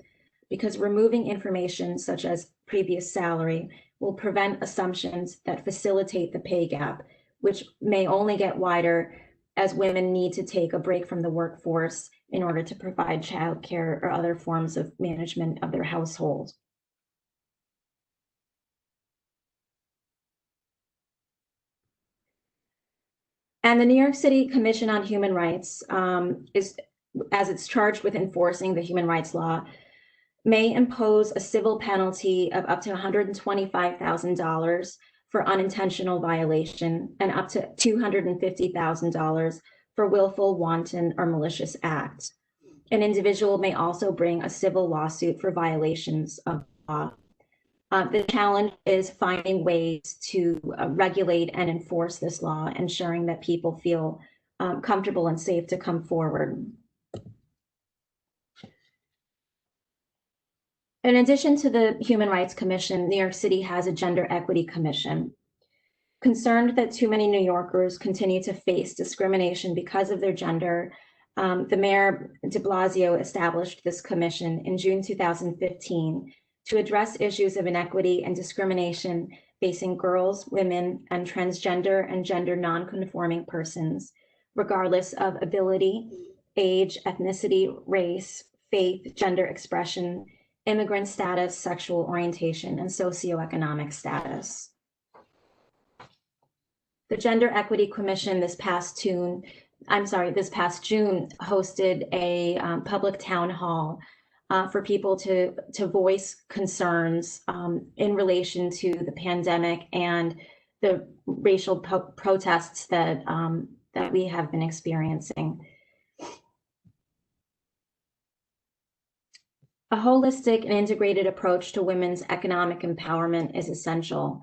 because removing information such as previous salary will prevent assumptions that facilitate the pay gap, which may only get wider as women need to take a break from the workforce in order to provide childcare or other forms of management of their household. And the New York City Commission on Human Rights is, as it's charged with enforcing the human rights law, may impose a civil penalty of up to $125,000 for unintentional violation and up to $250,000 for willful, wanton, or malicious act. An individual may also bring a civil lawsuit for violations of law. The challenge is finding ways to regulate and enforce this law, ensuring that people feel comfortable and safe to come forward. In addition to the Human Rights Commission, New York City has a Gender Equity Commission. Concerned that too many New Yorkers continue to face discrimination because of their gender, the Mayor de Blasio established this commission in June 2015 to address issues of inequity and discrimination facing girls, women, and transgender and gender non-conforming persons, regardless of ability, age, ethnicity, race, faith, gender expression, immigrant status, sexual orientation, and socioeconomic status. The Gender Equity Commission this past June hosted a public town hall for people to voice concerns in relation to the pandemic and the racial protests that we have been experiencing. A holistic and integrated approach to women's economic empowerment is essential.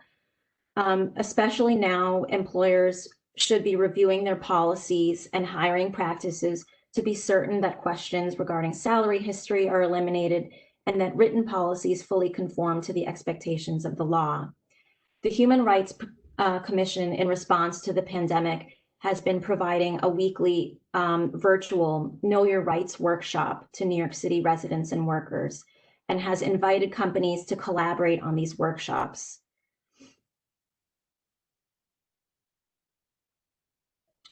Especially now, employers should be reviewing their policies and hiring practices to be certain that questions regarding salary history are eliminated and that written policies fully conform to the expectations of the law. The Human Rights Commission, in response to the pandemic, has been providing a weekly virtual Know Your Rights workshop to New York City residents and workers, and has invited companies to collaborate on these workshops.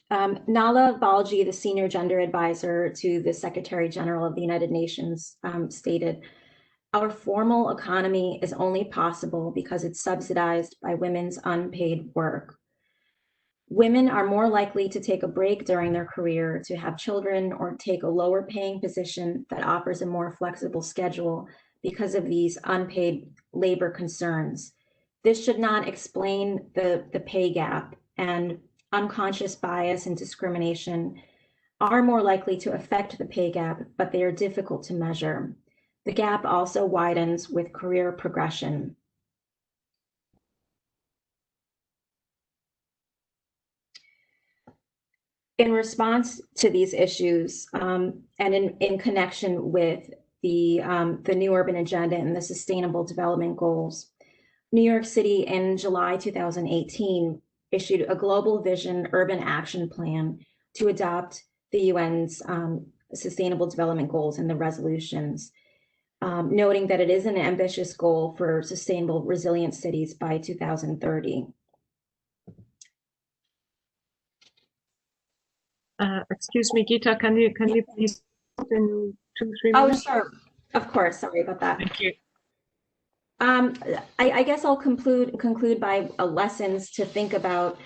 Nala Balji, the senior gender advisor to the Secretary General of the United Nations, stated, "Our formal economy is only possible because it's subsidized by women's unpaid work. Women are more likely to take a break during their career, to have children, or take a lower paying position that offers a more flexible schedule because of these unpaid labor concerns. This should not explain the pay gap, and unconscious bias and discrimination are more likely to affect the pay gap, but they are difficult to measure. The gap also widens with career progression." In response to these issues, and in connection with the New Urban Agenda and the Sustainable Development Goals, New York City in July 2018 issued a Global Vision Urban Action Plan to adopt the UN's Sustainable Development Goals and the resolutions, noting that it is an ambitious goal for sustainable, resilient cities by 2030. Excuse me, Gita, can you please in 2-3 Oh, minutes? sure. Of course. Sorry about that. Thank you. I guess I'll conclude by lessons to think about.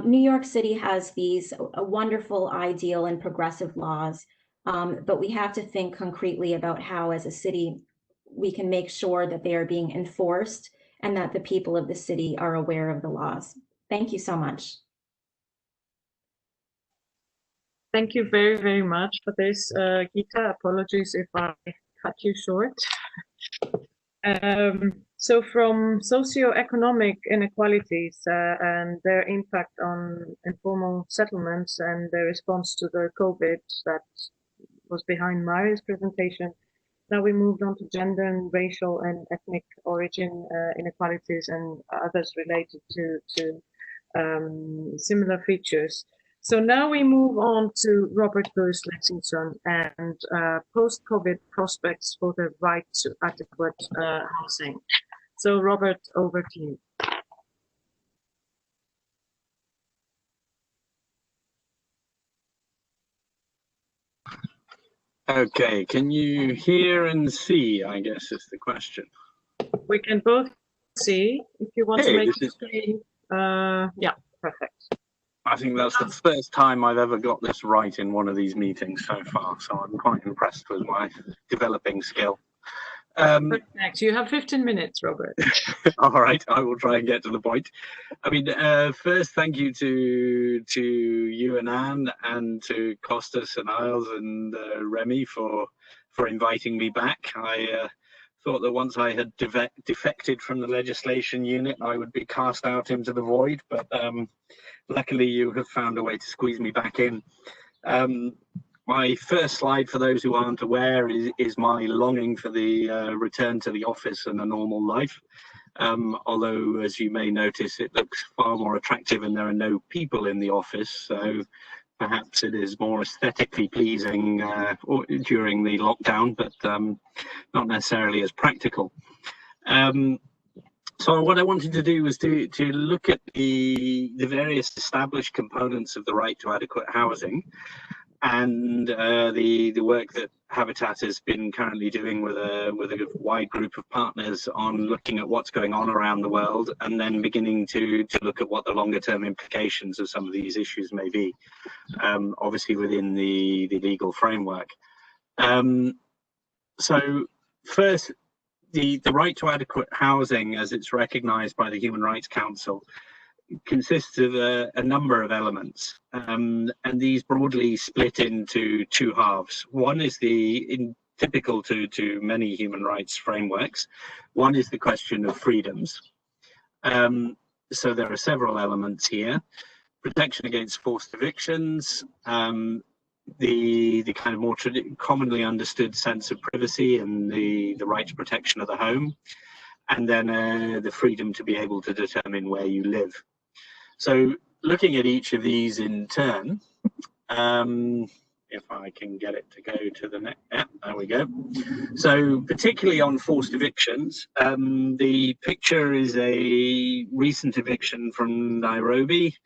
New York City has these wonderful, ideal, and progressive laws, but we have to think concretely about how, as a city, we can make sure that they are being enforced and that the people of the city are aware of the laws. Thank you so much. Thank you very, very much for this, Gita. Apologies if I cut you short. So from socioeconomic inequalities and their impact on informal settlements and their response to the COVID that was behind Maria's presentation, now we moved on to gender and racial and ethnic origin inequalities and others related to similar features. So now we move on to Robert Bruce Lexington and post-COVID prospects for the right to adequate housing. So Robert, over to you. Okay, can you hear and see, I guess is the question. We can both see. If you want to make the screen, yeah, perfect. I think that's the first time I've ever got this right in one of these meetings so far, so I'm quite impressed with my developing skill. Perfect. You have 15 minutes, Robert. All right, I will try and get to the point. I mean, first, thank you to you and Anne and to Costas and Isles and Remy for inviting me back. I thought that once I had defected from the legislation unit, I would be cast out into the void, but luckily you have found a way to squeeze me back in. My first slide, for those who aren't aware, is my longing for the return to the office and a normal life. Although, as you may notice, it looks far more attractive and there are no people in the office. So perhaps it is more aesthetically pleasing during the lockdown, but not necessarily as practical. So what I wanted to do was to look at the various established components of the right to adequate housing, and the work that Habitat has been currently doing with a wide group of partners on looking at what's going on around the world, and then beginning to look at what the longer term implications of some of these issues may be, obviously within the legal framework. So first, the right to adequate housing, as it's recognized by the Human Rights Council, consists of a number of elements, and these broadly split into two halves. One is typical to many human rights frameworks. One is the question of freedoms. So there are several elements here. protection against forced evictions, the kind of more commonly understood sense of privacy and the right to protection of the home, and then the freedom to be able to determine where you live. So looking at each of these in turn, if I can get it to go to the next, yeah, there we go. So particularly on forced evictions, the picture is a recent eviction from Nairobi.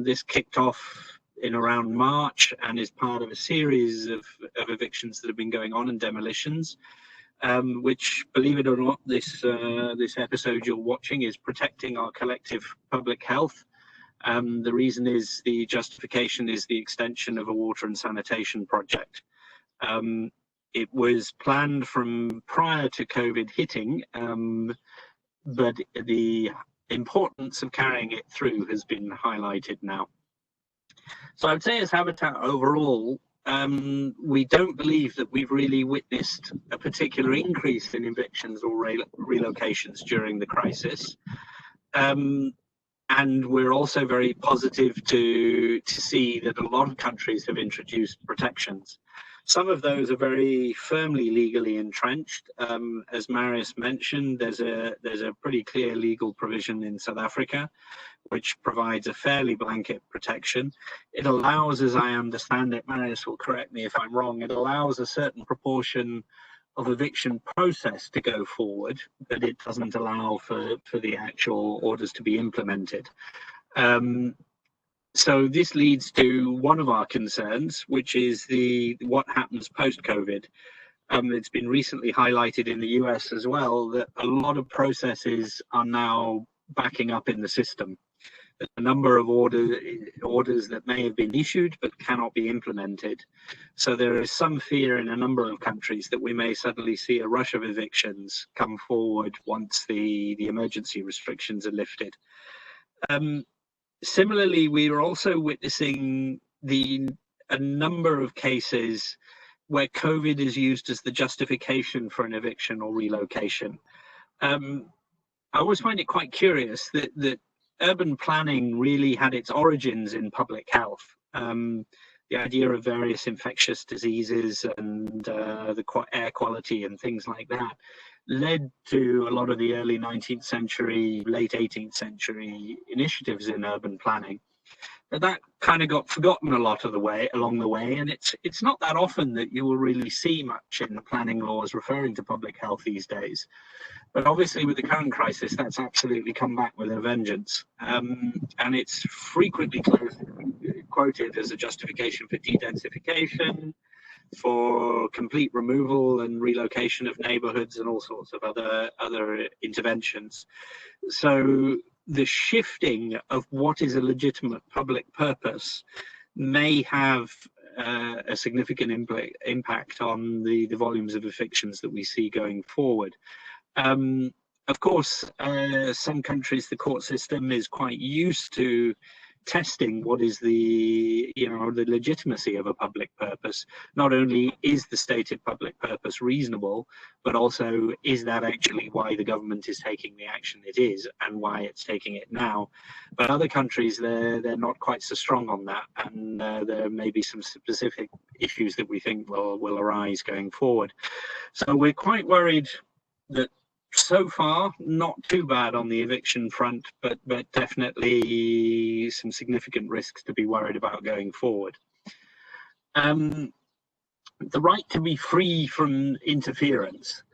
This kicked off in around March and is part of a series of evictions that have been going on and demolitions, which, believe it or not, this episode you're watching is protecting our collective public health. The reason is the justification is the extension of a water and sanitation project. It was planned from prior to COVID hitting, but the importance of carrying it through has been highlighted now. So I would say as Habitat overall, we don't believe that we've really witnessed a particular increase in evictions or relocations during the crisis. And we're also very positive to see that a lot of countries have introduced protections. Some of those are very firmly legally entrenched. As Marius mentioned, there's a pretty clear legal provision in South Africa, which provides a fairly blanket protection. It allows, as I understand it, Marius will correct me if I'm wrong, it allows a certain proportion of eviction process to go forward, but it doesn't allow for the actual orders to be implemented. So this leads to one of our concerns, which is what happens post-COVID. It's been recently highlighted in the US as well that a lot of processes are now backing up in the system. A number of orders that may have been issued but cannot be implemented. So there is some fear in a number of countries that we may suddenly see a rush of evictions come forward once the emergency restrictions are lifted. Similarly, we are also witnessing a number of cases where COVID is used as the justification for an eviction or relocation. I always find it quite curious that urban planning really had its origins in public health. The idea of various infectious diseases and the air quality and things like that led to a lot of the early 19th century, late 18th century initiatives in urban planning. But that kind of got forgotten a lot of the way along the way, and it's not that often that you will really see much in the planning laws referring to public health these days. But obviously with the current crisis, that's absolutely come back with a vengeance. And it's frequently quoted as a justification for de-densification, for complete removal and relocation of neighborhoods and all sorts of other interventions. So the shifting of what is a legitimate public purpose may have a significant impact on the volumes of evictions that we see going forward. Of course, some countries, the court system is quite used to testing what is the legitimacy of a public purpose. Not only is the stated public purpose reasonable, but also is that actually why the government is taking the action it is and why it's taking it now. But other countries, they're not quite so strong on that, and there may be some specific issues that we think will arise going forward. So we're quite worried that so far, not too bad on the eviction front, but definitely some significant risks to be worried about going forward. The right to be free from interference.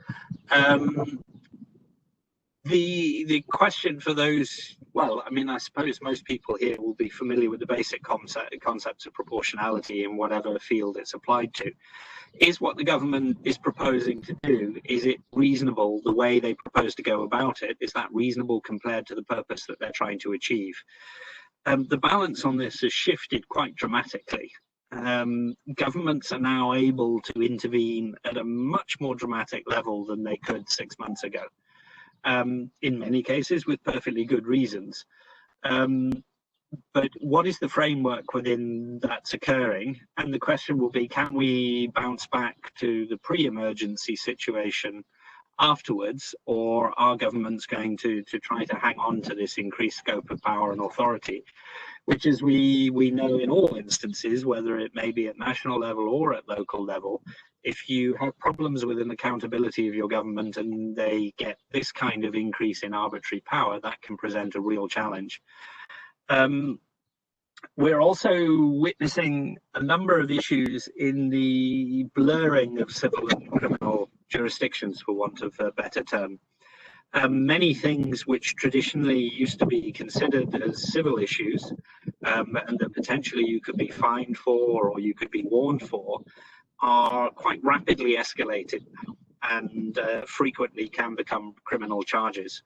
The question for those, well, I mean, I suppose most people here will be familiar with the basic concepts of proportionality in whatever field it's applied to. Is what the government is proposing to do, is it reasonable the way they propose to go about it? Is that reasonable compared to the purpose that they're trying to achieve? The balance on this has shifted quite dramatically. Governments are now able to intervene at a much more dramatic level than they could 6 months ago. In many cases with perfectly good reasons. But what is the framework within that's occurring? And the question will be, can we bounce back to the pre-emergency situation afterwards, or are governments going to try to hang on to this increased scope of power and authority? which, as we know in all instances, whether it may be at national level or at local level, if you have problems with an accountability of your government and they get this kind of increase in arbitrary power, that can present a real challenge. We're also witnessing a number of issues in the blurring of civil and criminal jurisdictions, for want of a better term. Many things which traditionally used to be considered as civil issues, and that potentially you could be fined for or you could be warned for, are quite rapidly escalated now and frequently can become criminal charges.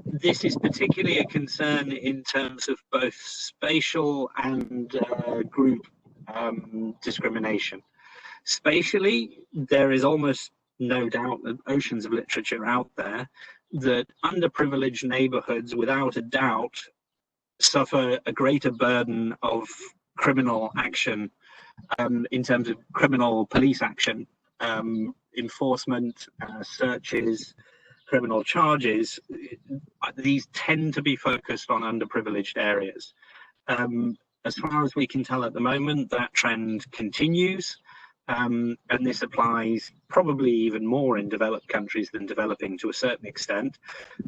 This is particularly a concern in terms of both spatial and group discrimination. Spatially, there is almost no doubt that oceans of literature out there that underprivileged neighborhoods, without a doubt, suffer a greater burden of criminal action in terms of criminal police action, enforcement, searches, criminal charges. These tend to be focused on underprivileged areas. As far as we can tell at the moment, that trend continues, and this applies probably even more in developed countries than developing to a certain extent.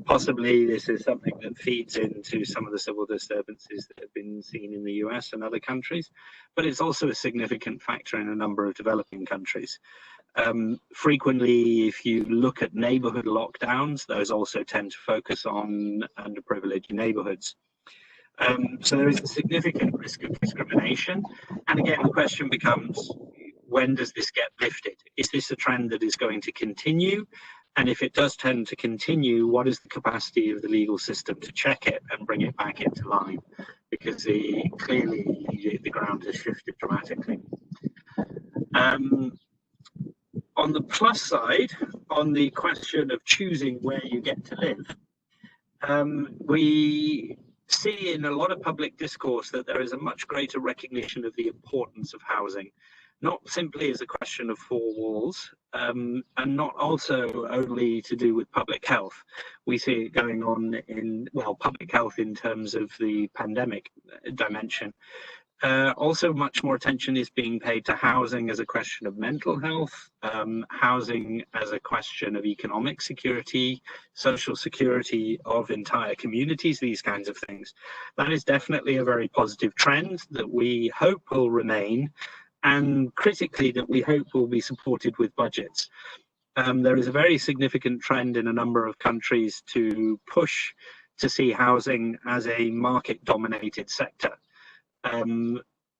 Possibly this is something that feeds into some of the civil disturbances that have been seen in the US and other countries, but it's also a significant factor in a number of developing countries. Frequently, if you look at neighborhood lockdowns, those also tend to focus on underprivileged neighborhoods. So there is a significant risk of discrimination. And again, the question becomes, when does this get lifted? Is this a trend that is going to continue? And if it does tend to continue, what is the capacity of the legal system to check it and bring it back into line? Because clearly the ground has shifted dramatically. On the plus side, on the question of choosing where you get to live, we see in a lot of public discourse that there is a much greater recognition of the importance of housing, not simply as a question of four walls, and not also only to do with public health. We see it going on in, well, public health in terms of the pandemic dimension. Also, much more attention is being paid to housing as a question of mental health, housing as a question of economic security, social security of entire communities, these kinds of things. That is definitely a very positive trend that we hope will remain, and critically that we hope will be supported with budgets. There is a very significant trend in a number of countries to push to see housing as a market-dominated sector.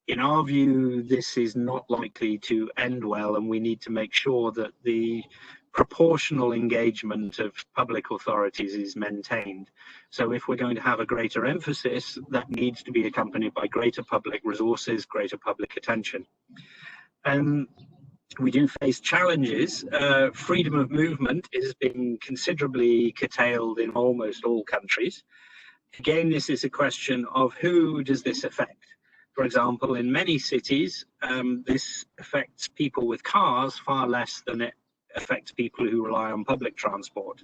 In our view, this is not likely to end well, and we need to make sure that the proportional engagement of public authorities is maintained. So if we're going to have a greater emphasis, that needs to be accompanied by greater public resources, greater public attention. We do face challenges. Freedom of movement is being considerably curtailed in almost all countries. Again, this is a question of who does this affect? For example, in many cities, this affects people with cars far less than it affects people who rely on public transport.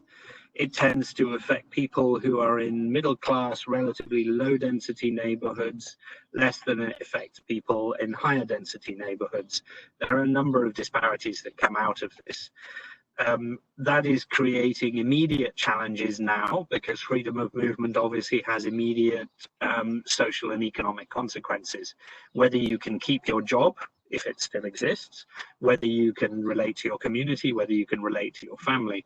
It tends to affect people who are in middle class, relatively low density neighborhoods, less than it affects people in higher density neighborhoods. There are a number of disparities that come out of this. That is creating immediate challenges now, because freedom of movement obviously has immediate social and economic consequences. Whether you can keep your job, if it still exists, whether you can relate to your community, whether you can relate to your family.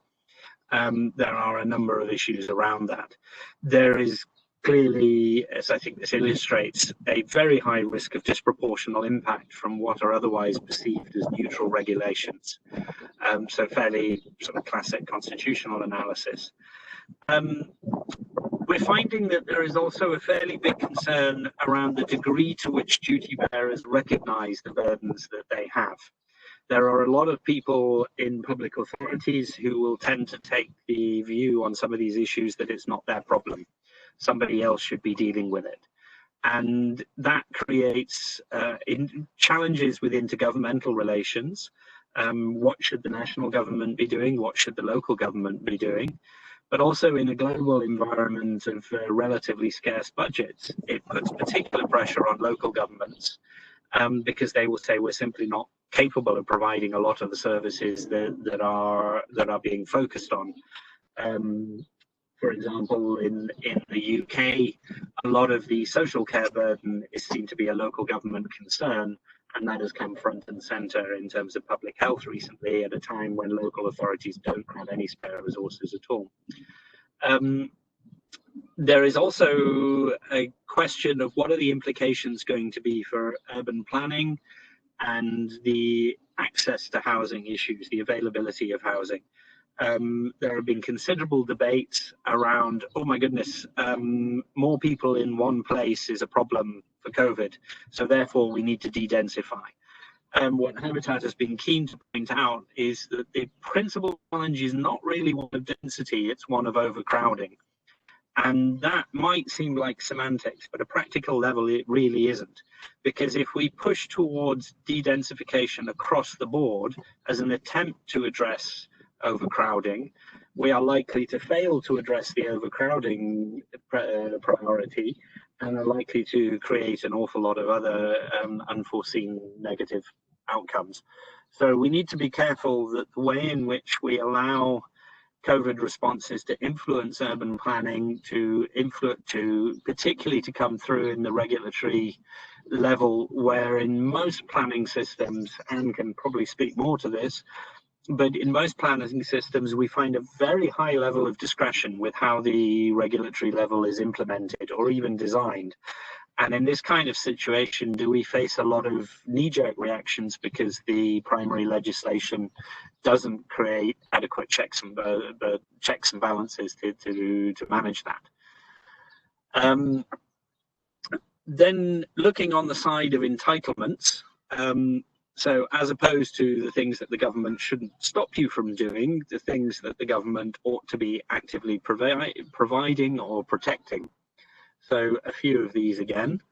There are a number of issues around that. There is clearly, as I think this illustrates, a very high risk of disproportional impact from what are otherwise perceived as neutral regulations. So fairly sort of classic constitutional analysis. We're finding that there is also a fairly big concern around the degree to which duty bearers recognize the burdens that they have. There are a lot of people in public authorities who will tend to take the view on some of these issues that it's not their problem. Somebody else should be dealing with it. And that creates challenges with intergovernmental relations. What should the national government be doing? What should the local government be doing? but also in a global environment of relatively scarce budgets, it puts particular pressure on local governments because they will say we're simply not capable of providing a lot of the services that are being focused on. For example, in the UK, a lot of the social care burden is seen to be a local government concern, and that has come front and centre in terms of public health recently at a time when local authorities don't have any spare resources at all. There is also a question of what are the implications going to be for urban planning and the access to housing issues, the availability of housing. There have been considerable debates around, oh my goodness, more people in one place is a problem for COVID, so therefore we need to de-densify. What Habitat has been keen to point out is that the principal challenge is not really one of density, it's one of overcrowding. And that might seem like semantics, but at a practical level, it really isn't. Because if we push towards de-densification across the board as an attempt to address overcrowding, we are likely to fail to address the overcrowding priority and are likely to create an awful lot of other unforeseen negative outcomes. So we need to be careful that the way in which we allow COVID responses to influence urban planning, particularly to come through in the regulatory level, where in most planning systems, Anne can probably speak more to this, but in most planning systems, we find a very high level of discretion with how the regulatory level is implemented or even designed. And in this kind of situation, do we face a lot of knee-jerk reactions because the primary legislation doesn't create adequate checks and balances to manage that? Then looking on the side of entitlements, so as opposed to the things that the government shouldn't stop you from doing, the things that the government ought to be actively providing or protecting. So a few of these again.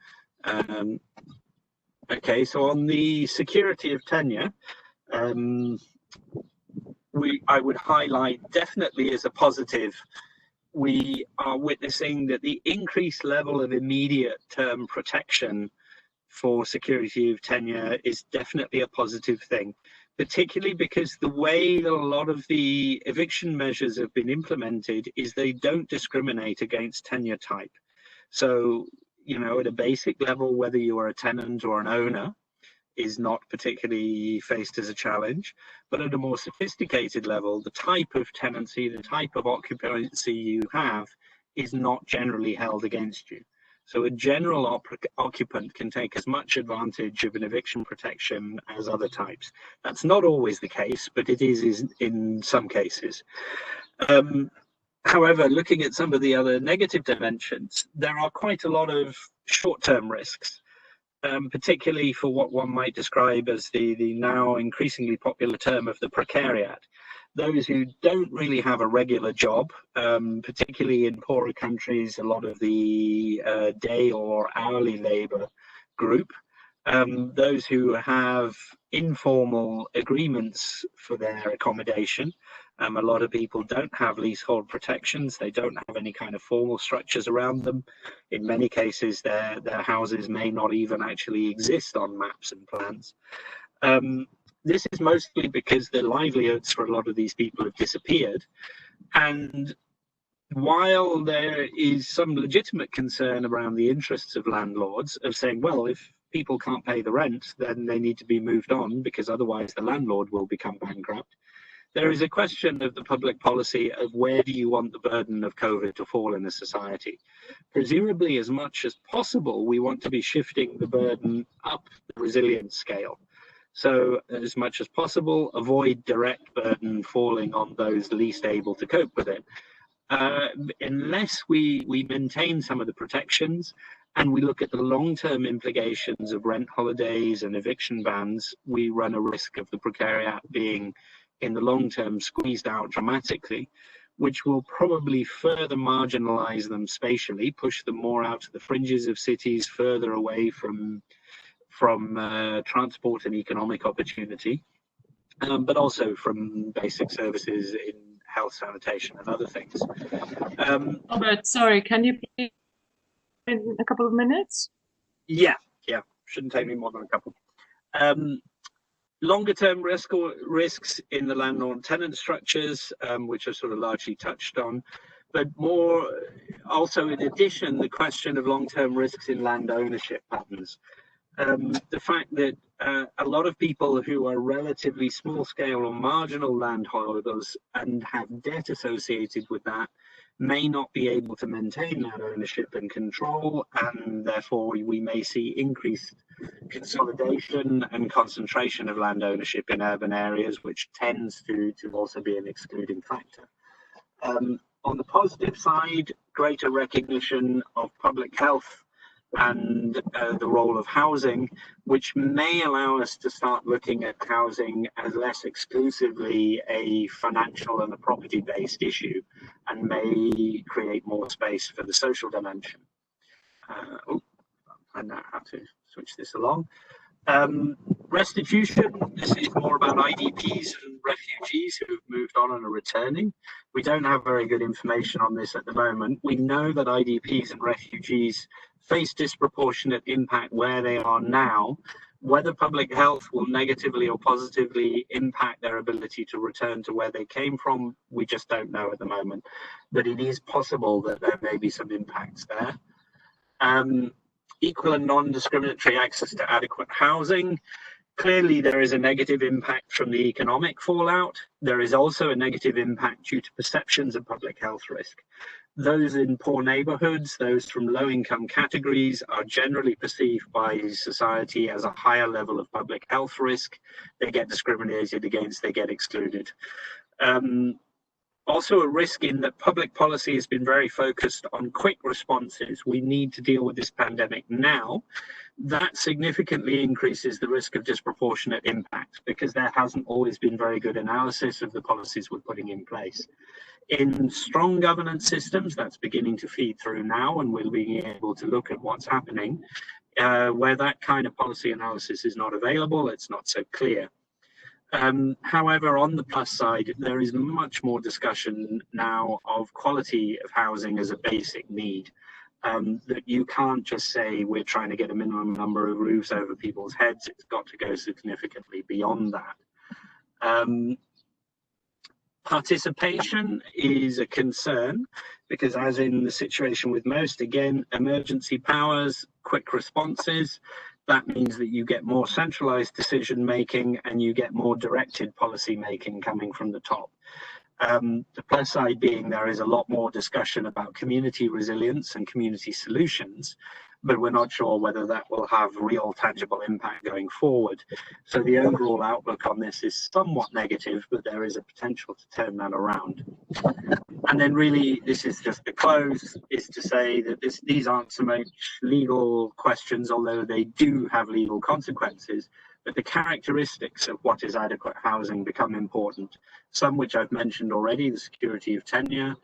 Okay, so on the security of tenure, I would highlight definitely as a positive, we are witnessing that the increased level of immediate term protection for security of tenure is definitely a positive thing, particularly because the way that a lot of the eviction measures have been implemented is they don't discriminate against tenure type. So, you know, at a basic level, whether you are a tenant or an owner is not particularly faced as a challenge, but at a more sophisticated level, the type of tenancy, the type of occupancy you have is not generally held against you. So a general occupant can take as much advantage of an eviction protection as other types. That's not always the case, but it is in some cases. However, looking at some of the other negative dimensions, there are quite a lot of short-term risks, particularly for what one might describe as the now increasingly popular term of the precariat. Those who don't really have a regular job, particularly in poorer countries, a lot of the day or hourly labor group, those who have informal agreements for their accommodation. A lot of people don't have leasehold protections. They don't have any kind of formal structures around them. In many cases, their houses may not even actually exist on maps and plans. This is mostly because the livelihoods for a lot of these people have disappeared. And while there is some legitimate concern around the interests of landlords of saying, well, if people can't pay the rent, then they need to be moved on because otherwise the landlord will become bankrupt. There is a question of the public policy of where do you want the burden of COVID to fall in the society. Presumably, as much as possible, we want to be shifting the burden up the resilience scale. So as much as possible, avoid direct burden falling on those least able to cope with it. Unless we maintain some of the protections and we look at the long-term implications of rent holidays and eviction bans, we run a risk of the precariat being in the long term squeezed out dramatically, which will probably further marginalize them spatially, push them more out to the fringes of cities, further away from transport and economic opportunity, but also from basic services in health, sanitation, and other things. Robert, sorry, can you please in a couple of minutes? Yeah, shouldn't take me more than a couple. Longer term risks in the landlord tenant structures, which are sort of largely touched on, but more also in addition, the question of long-term risks in land ownership patterns. The fact that a lot of people who are relatively small scale or marginal landholders and have debt associated with that may not be able to maintain that ownership and control, and therefore we may see increased consolidation and concentration of land ownership in urban areas, which tends to also be an excluding factor. On the positive side, greater recognition of public health and the role of housing, which may allow us to start looking at housing as less exclusively a financial and a property-based issue, and may create more space for the social dimension. I now have to switch this along. Restitution, this is more about IDPs and refugees who have moved on and are returning. We don't have very good information on this at the moment. We know that IDPs and refugees face disproportionate impact where they are now. Whether public health will negatively or positively impact their ability to return to where they came from, we just don't know at the moment. But it is possible that there may be some impacts there. Equal and non-discriminatory access to adequate housing. Clearly, there is a negative impact from the economic fallout. There is also a negative impact due to perceptions of public health risk. Those in poor neighborhoods, those from low-income categories, are generally perceived by society as a higher level of public health risk. They get discriminated against, they get excluded. Also a risk in that public policy has been very focused on quick responses. We need to deal with this pandemic now. That significantly increases the risk of disproportionate impact because there hasn't always been very good analysis of the policies we're putting in place. In strong governance systems, that's beginning to feed through now, and we'll be able to look at what's happening. Where that kind of policy analysis is not available, it's not so clear. However, on the plus side, there is much more discussion now of quality of housing as a basic need. That you can't just say we're trying to get a minimum number of roofs over people's heads. It's got to go significantly beyond that. Participation is a concern because, as in the situation with most, again, emergency powers, quick responses, that means that you get more centralized decision making and you get more directed policy making coming from the top. The plus side being there is a lot more discussion about community resilience and community solutions, but we're not sure whether that will have real tangible impact going forward. So the overall outlook on this is somewhat negative, but there is a potential to turn that around. And then really, this is just the close, is to say that these aren't so much legal questions, although they do have legal consequences, but the characteristics of what is adequate housing become important. Some which I've mentioned already, the security of tenure,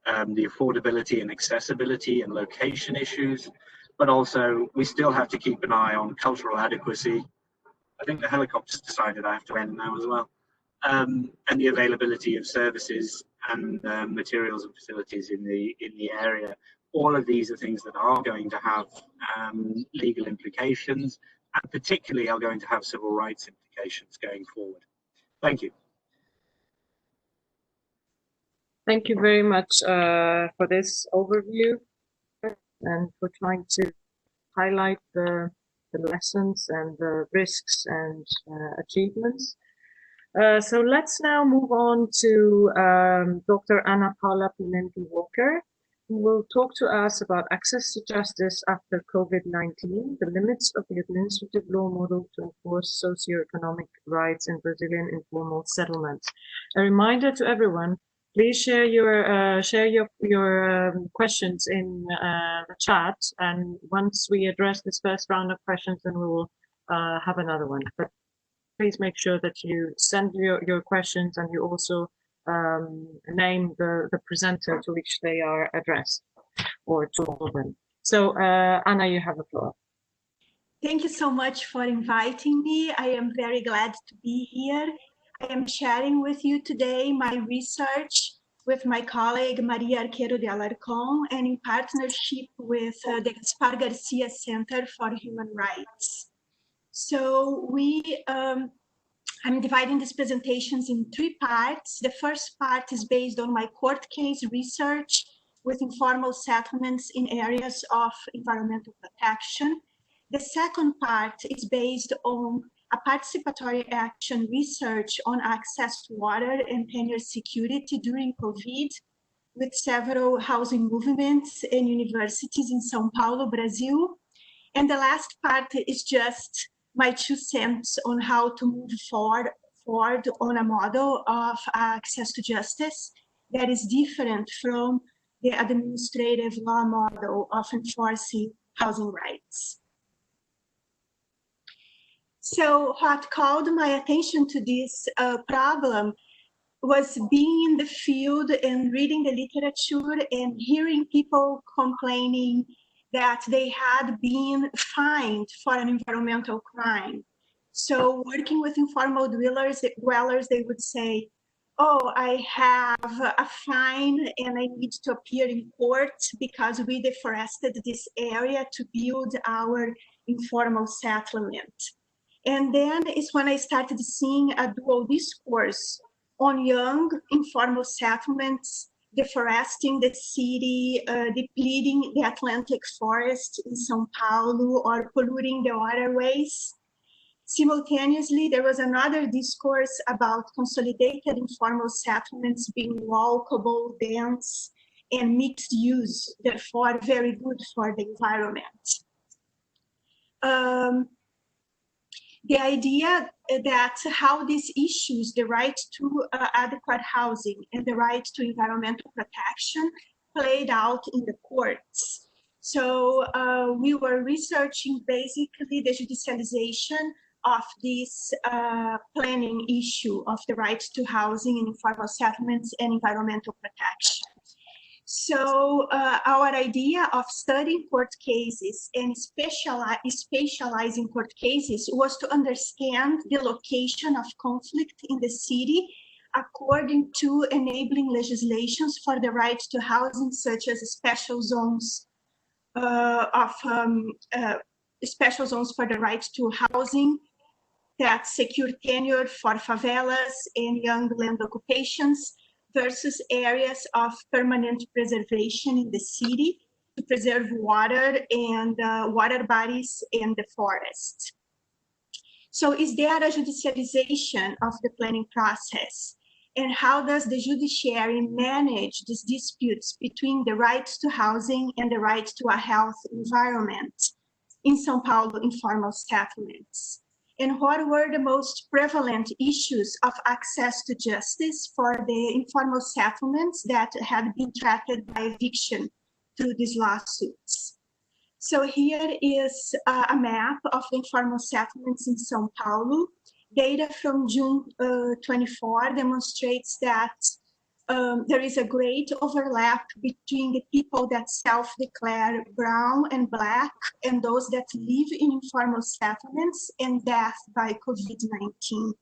the affordability and accessibility and location issues, but also we still have to keep an eye on cultural adequacy. I think the helicopter's decided I have to end now as well. And the availability of services and materials and facilities in the area. All of these are things that are going to have legal implications, and particularly are going to have civil rights implications going forward. Thank you. Thank you very much for this overview and for trying to highlight the lessons and the risks and achievements. So let's now move on to Dr. Ana Paula Pimenta-Walker, who will talk to us about access to justice after COVID-19, the limits of the administrative law model to enforce socioeconomic rights in Brazilian informal settlements. A reminder to everyone, please share your questions in the chat, and once we address this first round of questions, then we will have another one. But please make sure that you send your questions and you also name the presenter to which they are addressed, or to all of them. So Anna, you have the floor. Thank you so much for inviting me. I am very glad to be here. I am sharing with you today my research with my colleague Maria Arquero de Alarcón and in partnership with the Gaspar Garcia Center for Human Rights. So I'm dividing these presentations in 3 parts. The first part is based on my court case research with informal settlements in areas of environmental protection. The second part is based on a participatory action research on access to water and tenure security during COVID with several housing movements and universities in São Paulo, Brazil. And the last part is just my 2 cents on how to move forward on a model of access to justice that is different from the administrative law model of enforcing housing rights. So what called my attention to this problem was being in the field and reading the literature and hearing people complaining that they had been fined for an environmental crime. So working with informal dwellers, they would say, oh, I have a fine and I need to appear in court because we deforested this area to build our informal settlement. And then is when I started seeing a dual discourse on young informal settlements, deforesting the city, depleting the Atlantic forest in São Paulo, or polluting the waterways. Simultaneously, there was another discourse about consolidated informal settlements being walkable, dense, and mixed use, therefore very good for the environment. The idea that how these issues, the right to adequate housing and the right to environmental protection, played out in the courts. So we were researching basically the judicialization of this planning issue of the right to housing in informal settlements and environmental protection. So our idea of studying court cases and specializing court cases was to understand the location of conflict in the city according to enabling legislations for the right to housing, such as special zones special zones for the right to housing that secure tenure for favelas and young land occupations, versus areas of permanent preservation in the city to preserve water and water bodies and the forest. So is there a judicialization of the planning process? And how does the judiciary manage these disputes between the right to housing and the right to a health environment in São Paulo informal settlements? And what were the most prevalent issues of access to justice for the informal settlements that had been threatened by eviction through these lawsuits? So here is a map of the informal settlements in São Paulo. Data from June 24 demonstrates that there is a great overlap between the people that self-declare brown and black and those that live in informal settlements and death by COVID-19.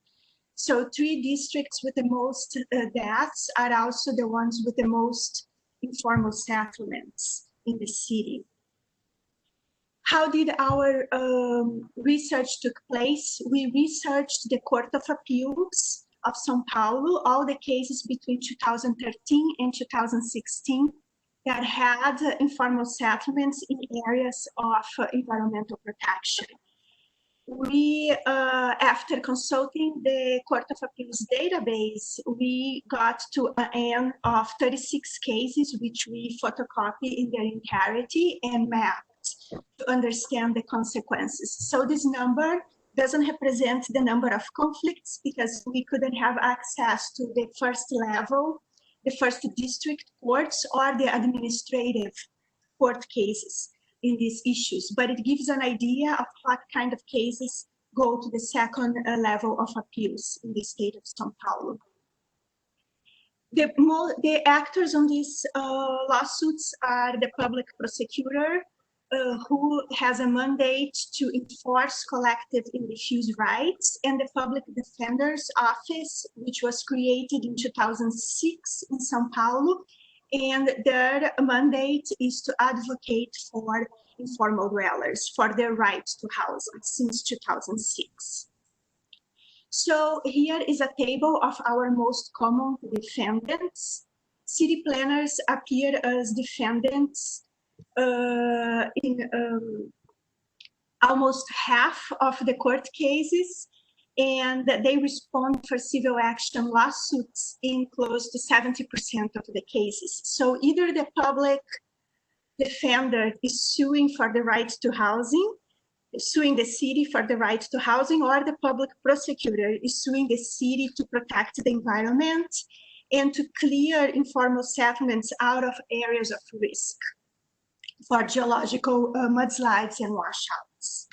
So 3 districts with the most deaths are also the ones with the most informal settlements in the city. How did our research took place? We researched the Court of Appeals of São Paulo, all the cases between 2013 and 2016 that had informal settlements in areas of environmental protection. We, after consulting the Court of Appeals database, we got to an end of 36 cases, which we photocopy in their entirety and mapped to understand the consequences. So this number doesn't represent the number of conflicts because we couldn't have access to the first level, the first district courts or the administrative court cases in these issues, but it gives an idea of what kind of cases go to the second level of appeals in the state of São Paulo. The actors on these lawsuits are the public prosecutor, who has a mandate to enforce collective and diffuse rights, and the Public Defender's Office, which was created in 2006 in São Paulo, and their mandate is to advocate for informal dwellers, for their right to housing since 2006. So here is a table of our most common defendants. City planners appear as defendants in almost half of the court cases, and they respond for civil action lawsuits in close to 70% of the cases. So either the public defender is suing for the right to housing, suing the city for the right to housing, or the public prosecutor is suing the city to protect the environment and to clear informal settlements out of areas of risk for geological mudslides and washouts.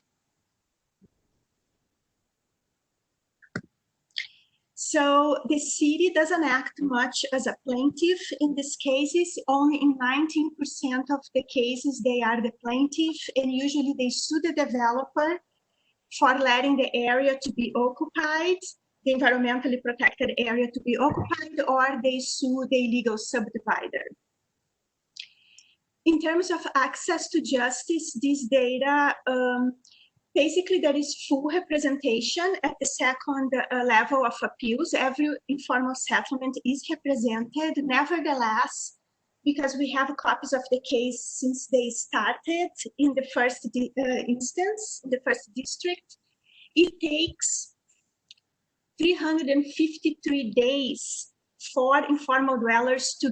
So the city doesn't act much as a plaintiff in these cases. Only in 19% of the cases they are the plaintiff, and usually they sue the developer for letting the area to be occupied, the environmentally protected area to be occupied, or they sue the illegal subdivider. In terms of access to justice, this data, basically there is full representation at the second level of appeals. Every informal settlement is represented. Nevertheless, because we have copies of the case since they started in the first instance, the first district, it takes 353 days for informal dwellers to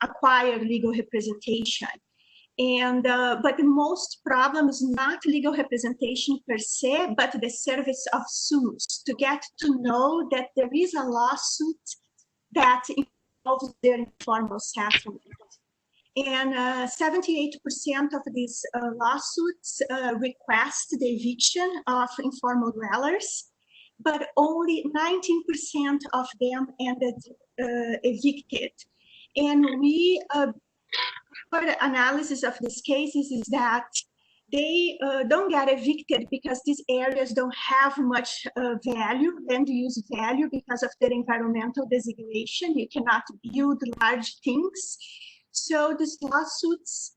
acquire legal representation. And but the most problem is not legal representation per se, but the service of suits, to get to know that there is a lawsuit that involves their informal settlement. And 78% of these lawsuits request the eviction of informal dwellers, but only 19% of them ended evicted. And we, further analysis of these cases is that they don't get evicted because these areas don't have much value, land use value, because of their environmental designation. You cannot build large things. So these lawsuits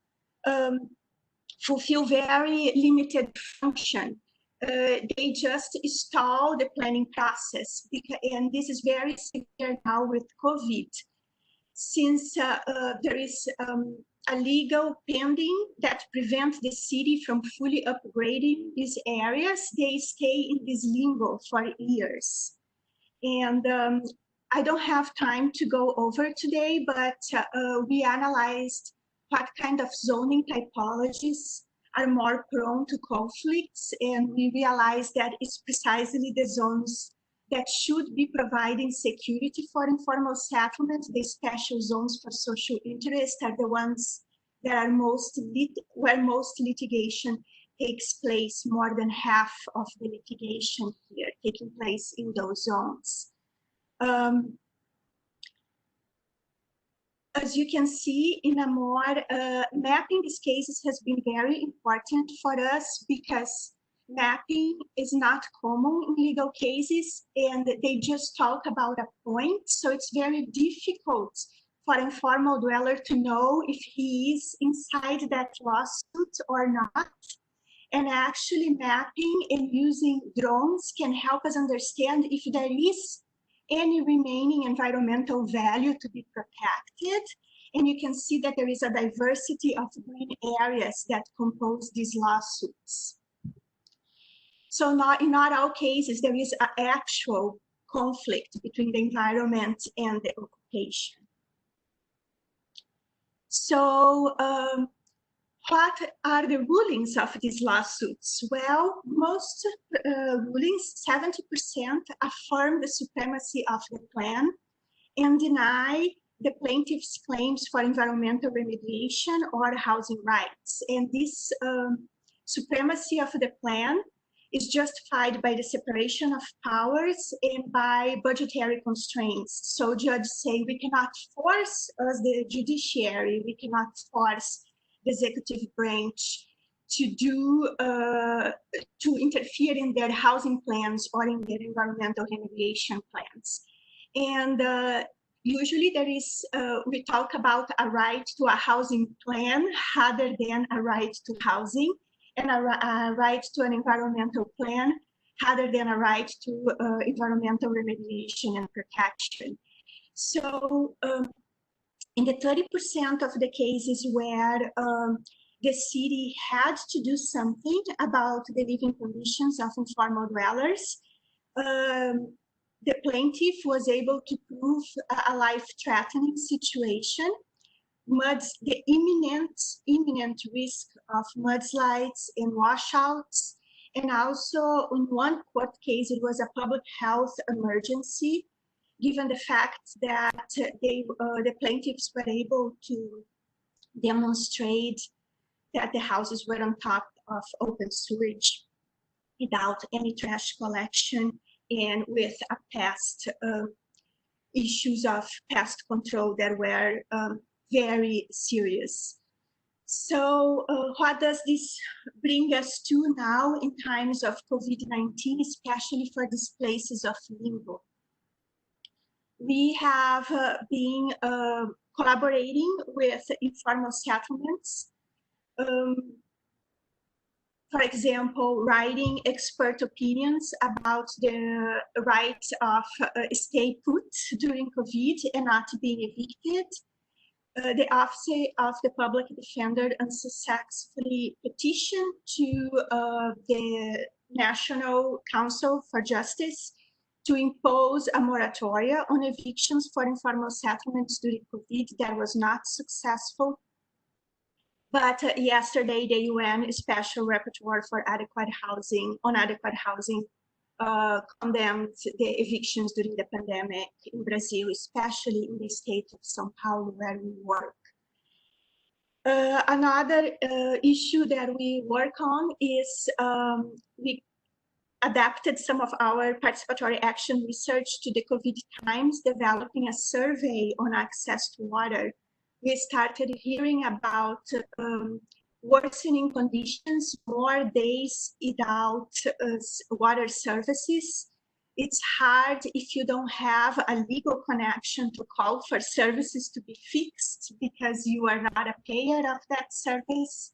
fulfill very limited function. They just stall the planning process, and this is very severe now with COVID. Since there is a legal pending that prevents the city from fully upgrading these areas, they stay in this limbo for years. And I don't have time to go over today, but we analyzed what kind of zoning typologies are more prone to conflicts, and we realized that it's precisely the zones that should be providing security for informal settlements. The special zones for social interest are the ones that are where most litigation takes place. More than half of the litigation here taking place in those zones. As you can see, in a more mapping these cases has been very important for us, because mapping is not common in legal cases, and they just talk about a point. So it's very difficult for an informal dweller to know if he is inside that lawsuit or not. And actually mapping and using drones can help us understand if there is any remaining environmental value to be protected. And you can see that there is a diversity of green areas that compose these lawsuits. So in not all cases, there is an actual conflict between the environment and the occupation. So what are the rulings of these lawsuits? Well, most rulings, 70%, affirm the supremacy of the plan and deny the plaintiff's claims for environmental remediation or housing rights. And this supremacy of the plan is justified by the separation of powers and by budgetary constraints. So judges say we cannot force, as the judiciary, we cannot force executive branch to do to interfere in their housing plans or in their environmental remediation plans. And usually there is, we talk about a right to a housing plan rather than a right to housing, and a right to an environmental plan rather than a right to environmental remediation and protection. So in the 30% of the cases where the city had to do something about the living conditions of informal dwellers, the plaintiff was able to prove a life-threatening situation, the imminent risk of mudslides and washouts, and also in one court case, it was a public health emergency, given the fact that the plaintiffs were able to demonstrate that the houses were on top of open sewage without any trash collection and with a pest issues of pest control that were very serious. So what does this bring us to now in times of COVID-19, especially for these places of limbo? We have been collaborating with informal settlements. For example, writing expert opinions about the right of stay put during COVID and not being evicted. The Office of the Public Defender unsuccessfully petitioned to the National Council for Justice to impose a moratorium on evictions for informal settlements during COVID. That was not successful. But yesterday, the UN Special Rapporteur for Adequate Housing condemned the evictions during the pandemic in Brazil, especially in the state of São Paulo, where we work. Another issue that we work on is we adapted some of our participatory action research to the COVID times, developing a survey on access to water. We started hearing about worsening conditions, more days without water services. It's hard if you don't have a legal connection to call for services to be fixed because you are not a payer of that service.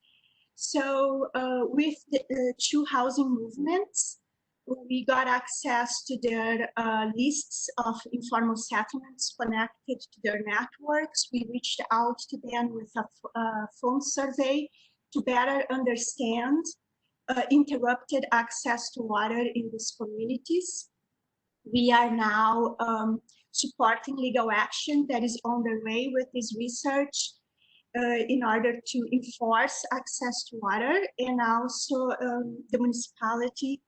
So with the two housing movements, we got access to their lists of informal settlements connected to their networks. We reached out to them with a phone survey to better understand interrupted access to water in these communities. We are now supporting legal action that is on the way with this research in order to enforce access to water, and also the municipality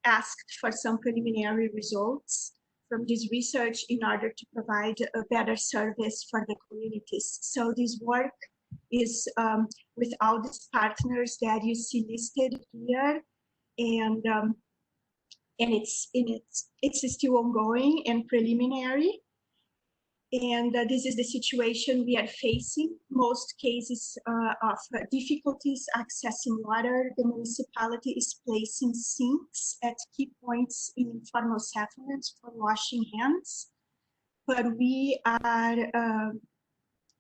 asked for some preliminary results from this research in order to provide a better service for the communities. So this work is with all these partners that you see listed here, and it's still ongoing and preliminary. And this is the situation we are facing. Most cases of difficulties accessing water, the municipality is placing sinks at key points in informal settlements for washing hands. But we are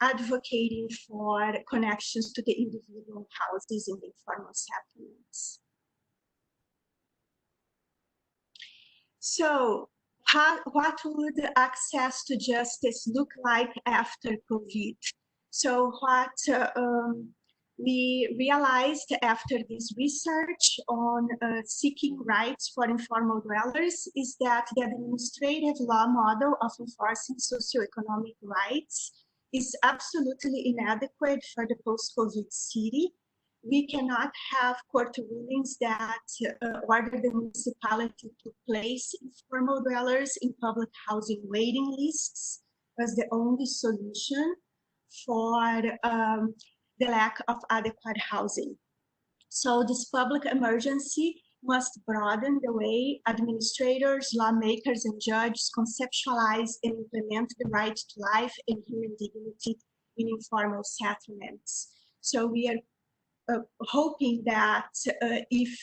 advocating for connections to the individual houses in the informal settlements. So, what would access to justice look like after COVID? So what we realized after this research on seeking rights for informal dwellers is that the administrative law model of enforcing socioeconomic rights is absolutely inadequate for the post-COVID city. We cannot have court rulings that order the municipality to place informal dwellers in public housing waiting lists as the only solution for the lack of adequate housing. So this public emergency must broaden the way administrators, lawmakers, and judges conceptualize and implement the right to life and human dignity in informal settlements. So we are hoping that if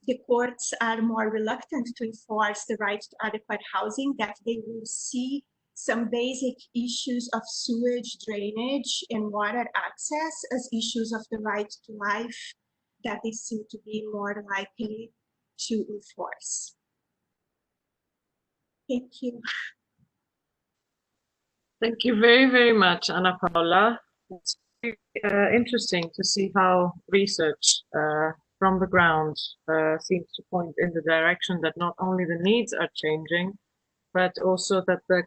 the courts are more reluctant to enforce the right to adequate housing, that they will see some basic issues of sewage, drainage, and water access as issues of the right to life that they seem to be more likely to enforce. Thank you. Thank you very, very much, Ana Paula. It's interesting to see how research from the ground seems to point in the direction that not only the needs are changing, but also that the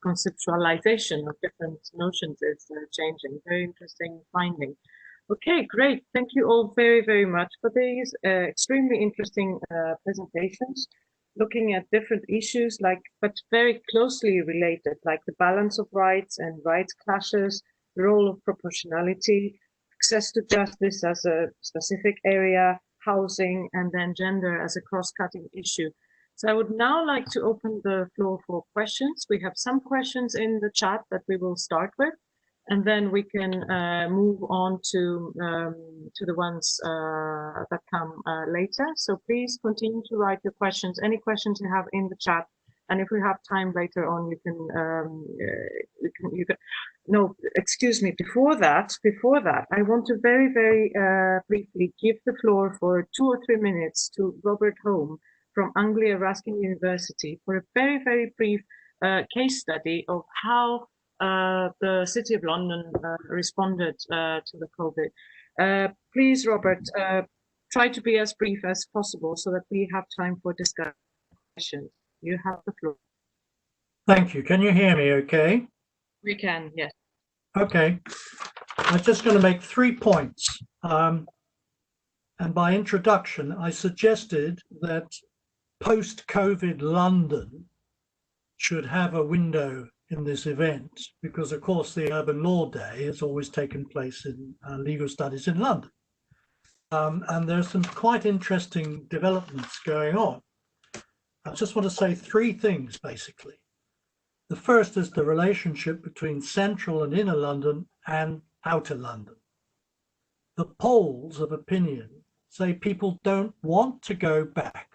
conceptualization of different notions is changing. Very interesting finding. Okay, great. Thank you all very, very much for these extremely interesting presentations, looking at different issues, but very closely related, like the balance of rights and rights clashes, the role of proportionality, access to justice as a specific area, housing, and then gender as a cross-cutting issue. So I would now like to open the floor for questions. We have some questions in the chat that we will start with, and then we can move on to the ones that come later. So please continue to write your questions, any questions you have in the chat. And if we have time later on, you can, no, excuse me, before that, I want to very, very briefly give the floor for 2 or 3 minutes to Robert Home from Anglia Ruskin University for a very, very brief case study of how the City of London responded to the COVID. Please, Robert, try to be as brief as possible so that we have time for discussion. You have the floor. Thank you. Can you hear me okay? We can, yes. Okay. I'm just going to make 3 points. And by introduction, I suggested that post-COVID London should have a window in this event because, of course, the Urban Law Day has always taken place in legal studies in London. And there's some quite interesting developments going on. I just want to say 3 things, basically. The first is the relationship between central and inner London and outer London. The polls of opinion say people don't want to go back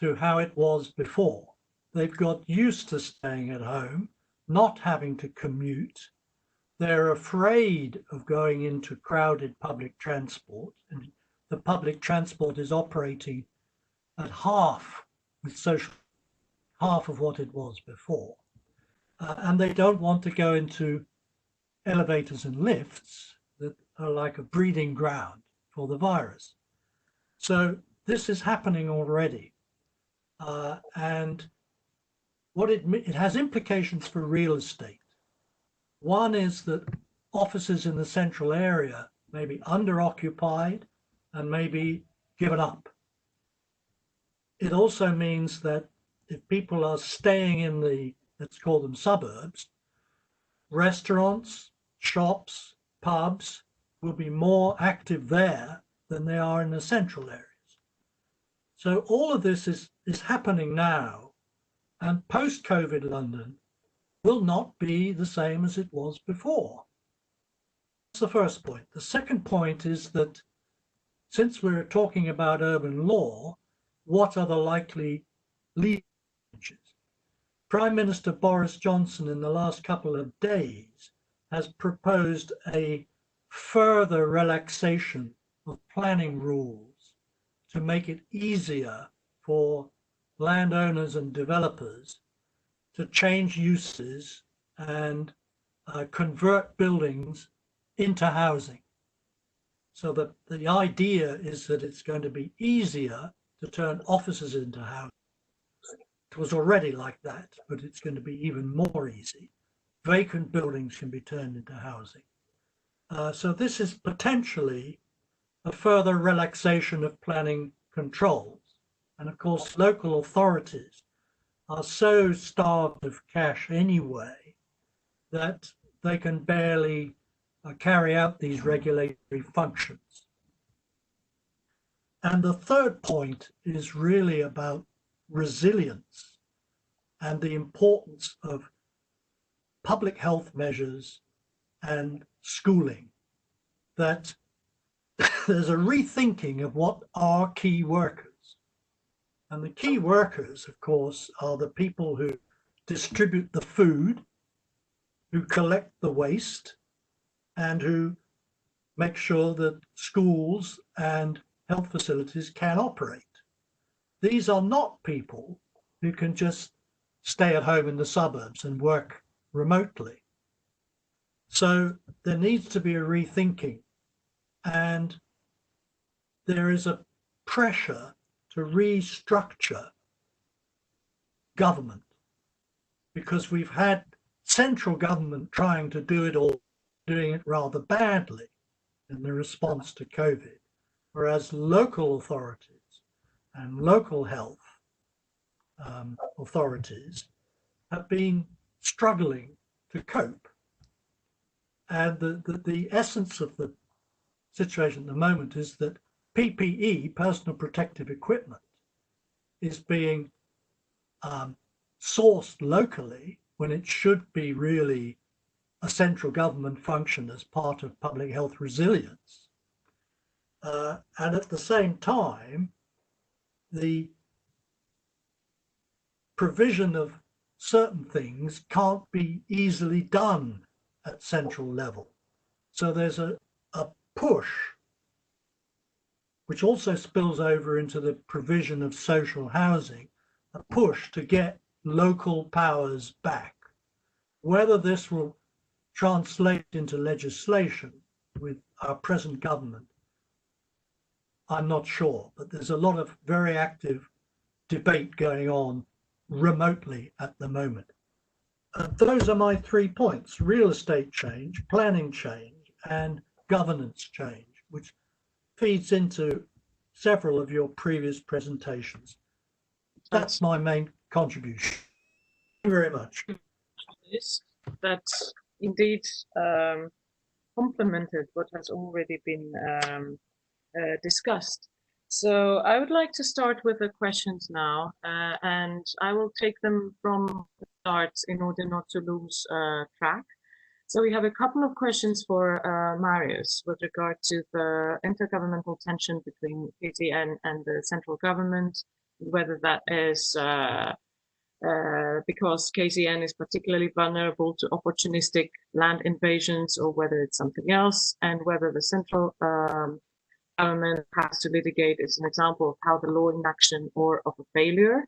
to how it was before. They've got used to staying at home, not having to commute. They're afraid of going into crowded public transport, and the public transport is operating at half of what it was before. And they don't want to go into elevators and lifts that are like a breeding ground for the virus. So this is happening already. And what it has implications for real estate. One is that offices in the central area may be underoccupied and may be given up. It also means that if people are staying in the, let's call them suburbs, restaurants, shops, pubs will be more active there than they are in the central areas. So all of this is happening now, and post-COVID London will not be the same as it was before. That's the first point. The second point is that since we're talking about urban law, what are the likely legal changes? Prime Minister Boris Johnson in the last couple of days has proposed a further relaxation of planning rules to make it easier for landowners and developers to change uses and convert buildings into housing. So that the idea is that it's going to be easier to turn offices into housing. It was already like that, but it's going to be even more easy. Vacant buildings can be turned into housing. So this is potentially a further relaxation of planning controls. And of course, local authorities are so starved of cash anyway that they can barely carry out these regulatory functions. And the third point is really about resilience and the importance of public health measures and schooling. that there's a rethinking of what are key workers. And the key workers, of course, are the people who distribute the food, who collect the waste, and who make sure that schools and health facilities can operate. These are not people who can just stay at home in the suburbs and work remotely. So there needs to be a rethinking, and there is a pressure to restructure government, because we've had central government trying to do it all, doing it rather badly in the response to COVID, whereas local authorities and local health authorities have been struggling to cope. And the essence of the situation at the moment is that PPE, personal protective equipment, is being sourced locally when it should be really a central government function as part of public health resilience. And at the same time, the provision of certain things can't be easily done at central level. So there's a push, which also spills over into the provision of social housing, a push to get local powers back. Whether this will translate into legislation with our present government, I'm not sure, but there's a lot of very active debate going on remotely at the moment. Those are my 3 points: real estate change, planning change, and governance change, which feeds into several of your previous presentations. That's my main contribution. Thank you very much. That indeed complemented what has already been discussed. So I would like to start with the questions now, and I will take them from the start in order not to lose track. So we have a couple of questions for Marius with regard to the intergovernmental tension between KZN and the central government, whether that is because KZN is particularly vulnerable to opportunistic land invasions, or whether it's something else, and whether the central government has to litigate is an example of how the law in action or of a failure.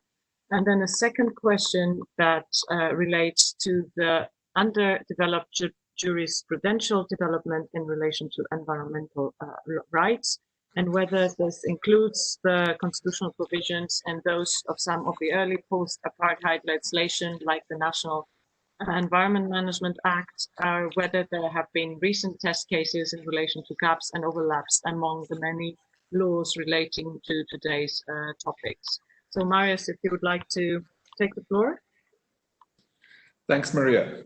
And then a second question that relates to the underdeveloped jurisprudential development in relation to environmental rights, and whether this includes the constitutional provisions and those of some of the early post-apartheid legislation, like the National Environment Management Act, or whether there have been recent test cases in relation to gaps and overlaps among the many laws relating to today's topics. So Marius, if you would like to take the floor. Thanks, Maria.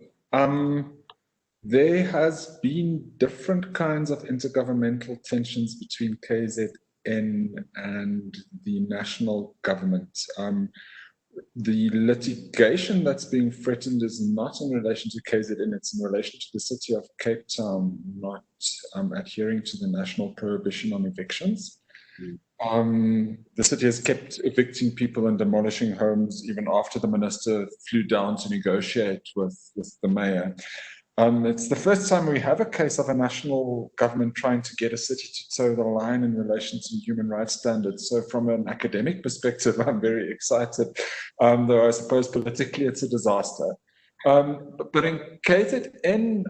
There has been different kinds of intergovernmental tensions between KZN and the national government. The litigation that's being threatened is not in relation to KZN, it's in relation to the city of Cape Town not adhering to the national prohibition on evictions. The city has kept evicting people and demolishing homes even after the minister flew down to negotiate with the mayor. It's the first time we have a case of a national government trying to get a city to toe the line in relation to human rights standards. So from an academic perspective, I'm very excited, though I suppose politically it's a disaster. But in KZN,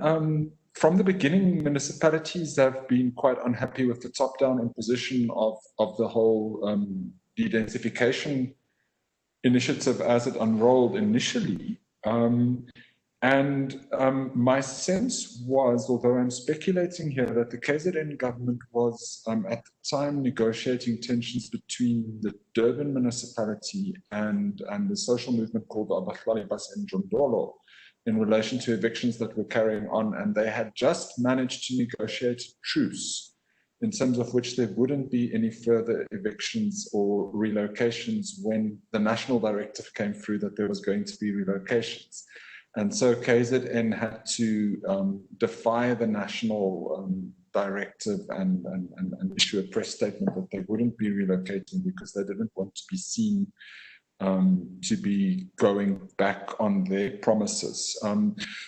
from the beginning, municipalities have been quite unhappy with the top-down imposition of the whole de-densification initiative as it unrolled initially. My sense was, although I'm speculating here, that the KZN government was at the time negotiating tensions between the Durban municipality and the social movement called the Abahlali in Jondolo in relation to evictions that were carrying on, and they had just managed to negotiate a truce in terms of which there wouldn't be any further evictions or relocations when the national directive came through that there was going to be relocations. And so KZN had to defy the national directive and issue a press statement that they wouldn't be relocating because they didn't want to be seen to be going back on their promises.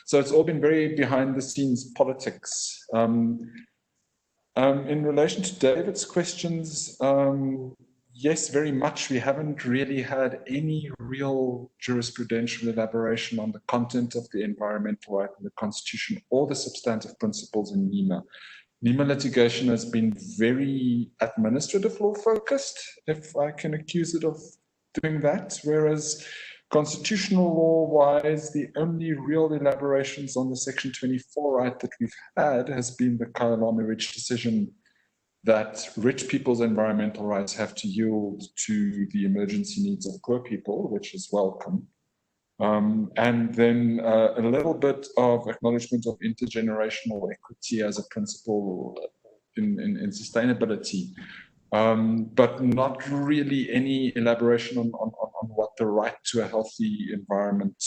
So it's all been very behind the scenes politics. In relation to David's questions, yes, very much. We haven't really had any real jurisprudential elaboration on the content of the environmental right in the Constitution or the substantive principles in NEMA. NEMA litigation has been very administrative law focused, if I can accuse it of doing that, whereas constitutional law-wise, the only real elaborations on the Section 24 right that we've had has been the Kyalami Ridge decision that rich people's environmental rights have to yield to the emergency needs of poor people, which is welcome. And then a little bit of acknowledgement of intergenerational equity as a principle in sustainability. But not really any elaboration on what the right to a healthy environment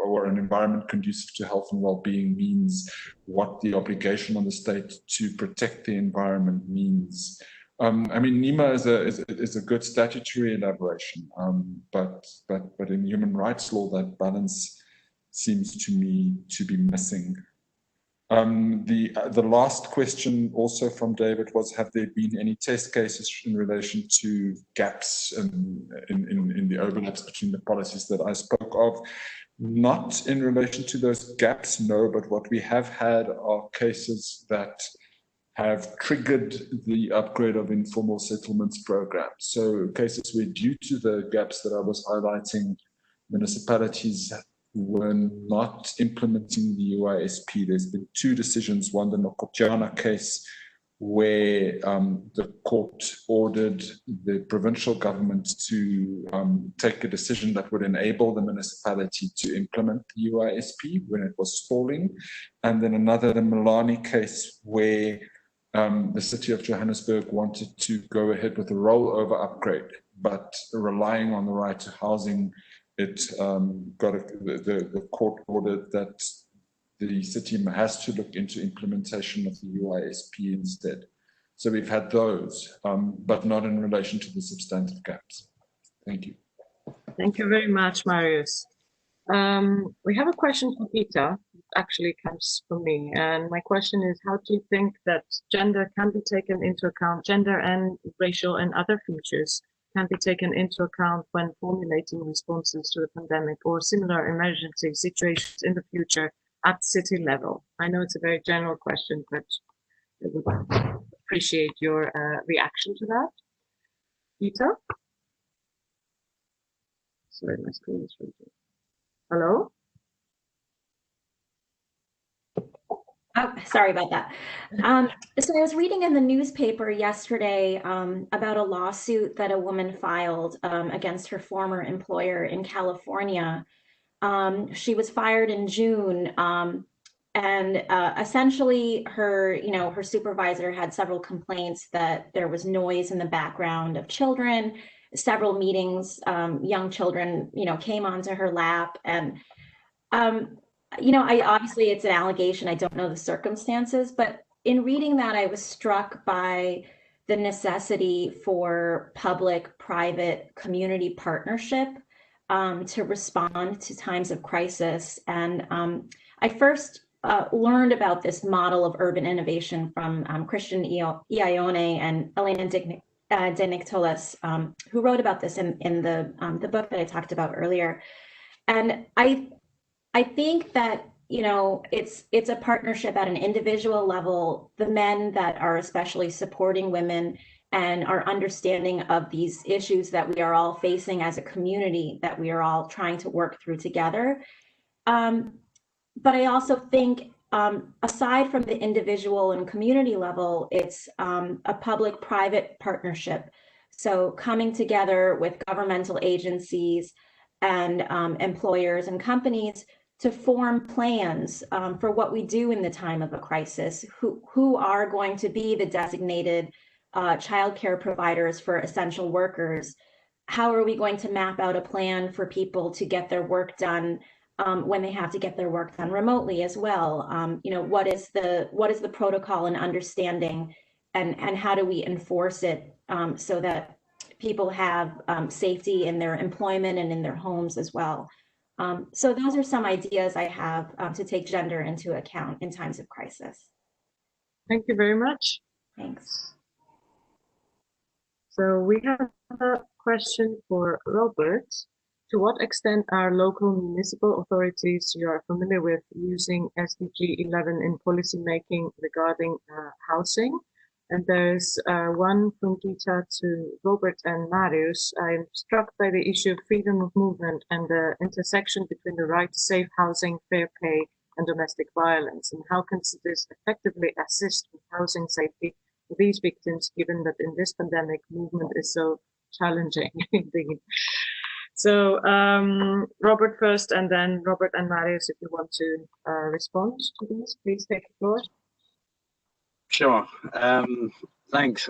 or an environment conducive to health and well-being means, what the obligation on the state to protect the environment means. I mean, NEMA is a good statutory elaboration, but in human rights law, that balance seems to me to be missing. The last question also from David was, have there been any test cases in relation to gaps in the overlaps between the policies that I spoke of? Not in relation to those gaps, no, but what we have had are cases that have triggered the upgrade of informal settlements programs. So cases where, due to the gaps that I was highlighting, municipalities were not implementing the UISP. There's been two decisions, one the Nokopjana case, where the court ordered the provincial government to take a decision that would enable the municipality to implement the UISP when it was stalling. And then another, the Milani case, where the city of Johannesburg wanted to go ahead with a rollover upgrade, but relying on the right to housing, it the court ordered that the city has to look into implementation of the UISP instead. So we've had those, but not in relation to the substantive gaps. Thank you. Thank you very much, Marius. We have a question from Peter, actually comes from me. And my question is, how do you think that gender can be taken into account, gender and racial and other features can be taken into account when formulating responses to the pandemic or similar emergency situations in the future at city level? I know it's a very general question, but I would appreciate your reaction to that. Peter? Sorry, my screen is freezing. Hello? Oh, sorry about that. So I was reading in the newspaper yesterday about a lawsuit that a woman filed against her former employer in California. She was fired in June, and essentially her supervisor had several complaints that there was noise in the background of children. Several meetings, young children, came onto her lap, and obviously it's an allegation. I don't know the circumstances, but in reading that, I was struck by the necessity for public-private community partnership to respond to times of crisis. And I first learned about this model of urban innovation from Christian Ione and Elena De Nicolas, who wrote about this in the book that I talked about earlier. And I think that, it's a partnership at an individual level. The men that are especially supporting women and are understanding of these issues that we are all facing as a community, that we are all trying to work through together. But I also think, aside from the individual and community level, it's a public-private partnership. So coming together with governmental agencies and employers and companies to form plans for what we do in the time of a crisis, who are going to be the designated childcare providers for essential workers. How are we going to map out a plan for people to get their work done when they have to get their work done remotely as well. What is the protocol and understanding, and how do we enforce it so that people have safety in their employment and in their homes as well. So those are some ideas I have to take gender into account in times of crisis. Thank you very much. Thanks. So we have a question for Robert. To what extent are local municipal authorities you are familiar with using SDG 11 in policy making regarding housing? And there's one from Gita to Robert and Marius. I'm struck by the issue of freedom of movement and the intersection between the right to safe housing, fair pay, and domestic violence. And how can this effectively assist with housing safety for these victims, given that in this pandemic, movement is so challenging indeed? So Robert first, and then Robert and Marius, if you want to respond to this, please take the floor. Sure. Thanks.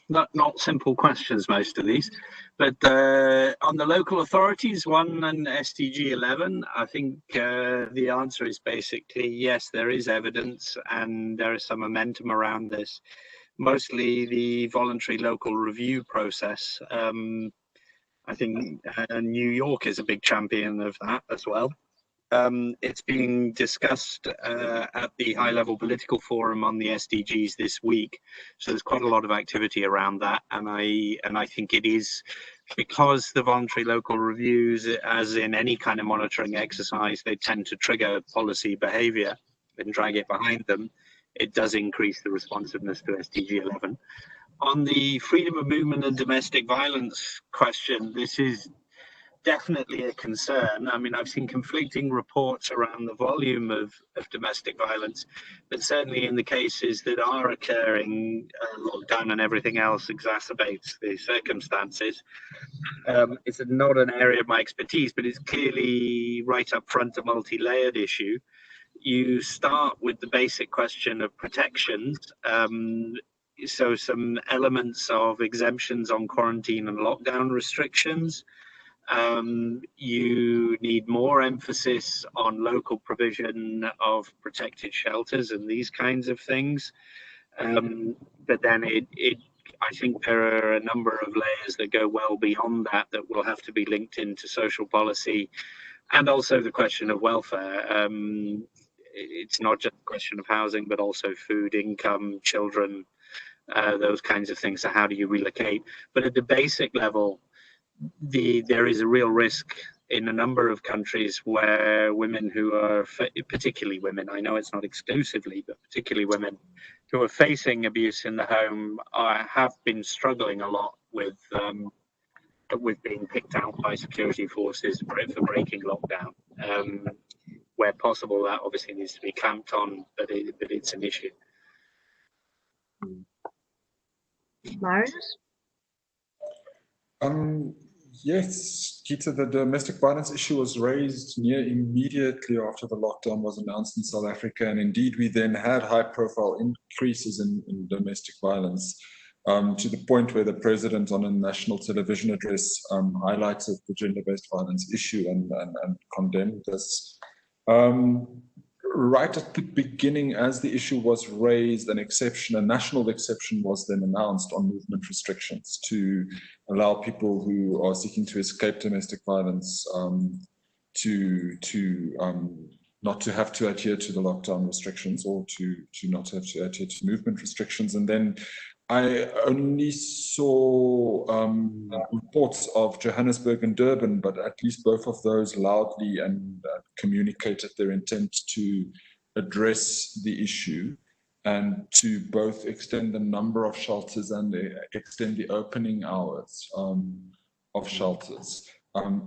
Not simple questions, most of these, but on the local authorities one and SDG 11, I think the answer is basically yes, there is evidence and there is some momentum around this. Mostly the voluntary local review process. I think New York is a big champion of that as well. It's being discussed at the high-level political forum on the SDGs this week. So there's quite a lot of activity around that, and I think it is because the voluntary local reviews, as in any kind of monitoring exercise, they tend to trigger policy behaviour and drag it behind them. It does increase the responsiveness to SDG 11. On the freedom of movement and domestic violence question, this is definitely a concern. I mean, I've seen conflicting reports around the volume of domestic violence, but certainly in the cases that are occurring, lockdown and everything else exacerbates the circumstances. It's not an area of my expertise, but it's clearly right up front a multi-layered issue. You start with the basic question of protections. So some elements of exemptions on quarantine and lockdown restrictions. You need more emphasis on local provision of protected shelters and these kinds of things. But then I think there are a number of layers that go well beyond that will have to be linked into social policy, and also the question of welfare. It's not just a question of housing, but also food, income, children, those kinds of things. So how do you relocate? But at the basic level, there is a real risk in a number of countries where women who are, particularly women, I know it's not exclusively, but particularly women who are facing abuse in the home have been struggling a lot with being picked out by security forces for breaking lockdown. Where possible, that obviously needs to be clamped on, but it's an issue. Marius? Yes, Gita, the domestic violence issue was raised near immediately after the lockdown was announced in South Africa. And indeed, we then had high-profile increases in domestic violence to the point where the president on a national television address highlighted the gender-based violence issue and condemned this. Right at the beginning, as the issue was raised, a national exception was then announced on movement restrictions to allow people who are seeking to escape domestic violence not to have to adhere to the lockdown restrictions, or to not have to adhere to movement restrictions. And then I only saw reports of Johannesburg and Durban, but at least both of those loudly and communicated their intent to address the issue and to both extend the number of shelters and extend the opening hours of shelters.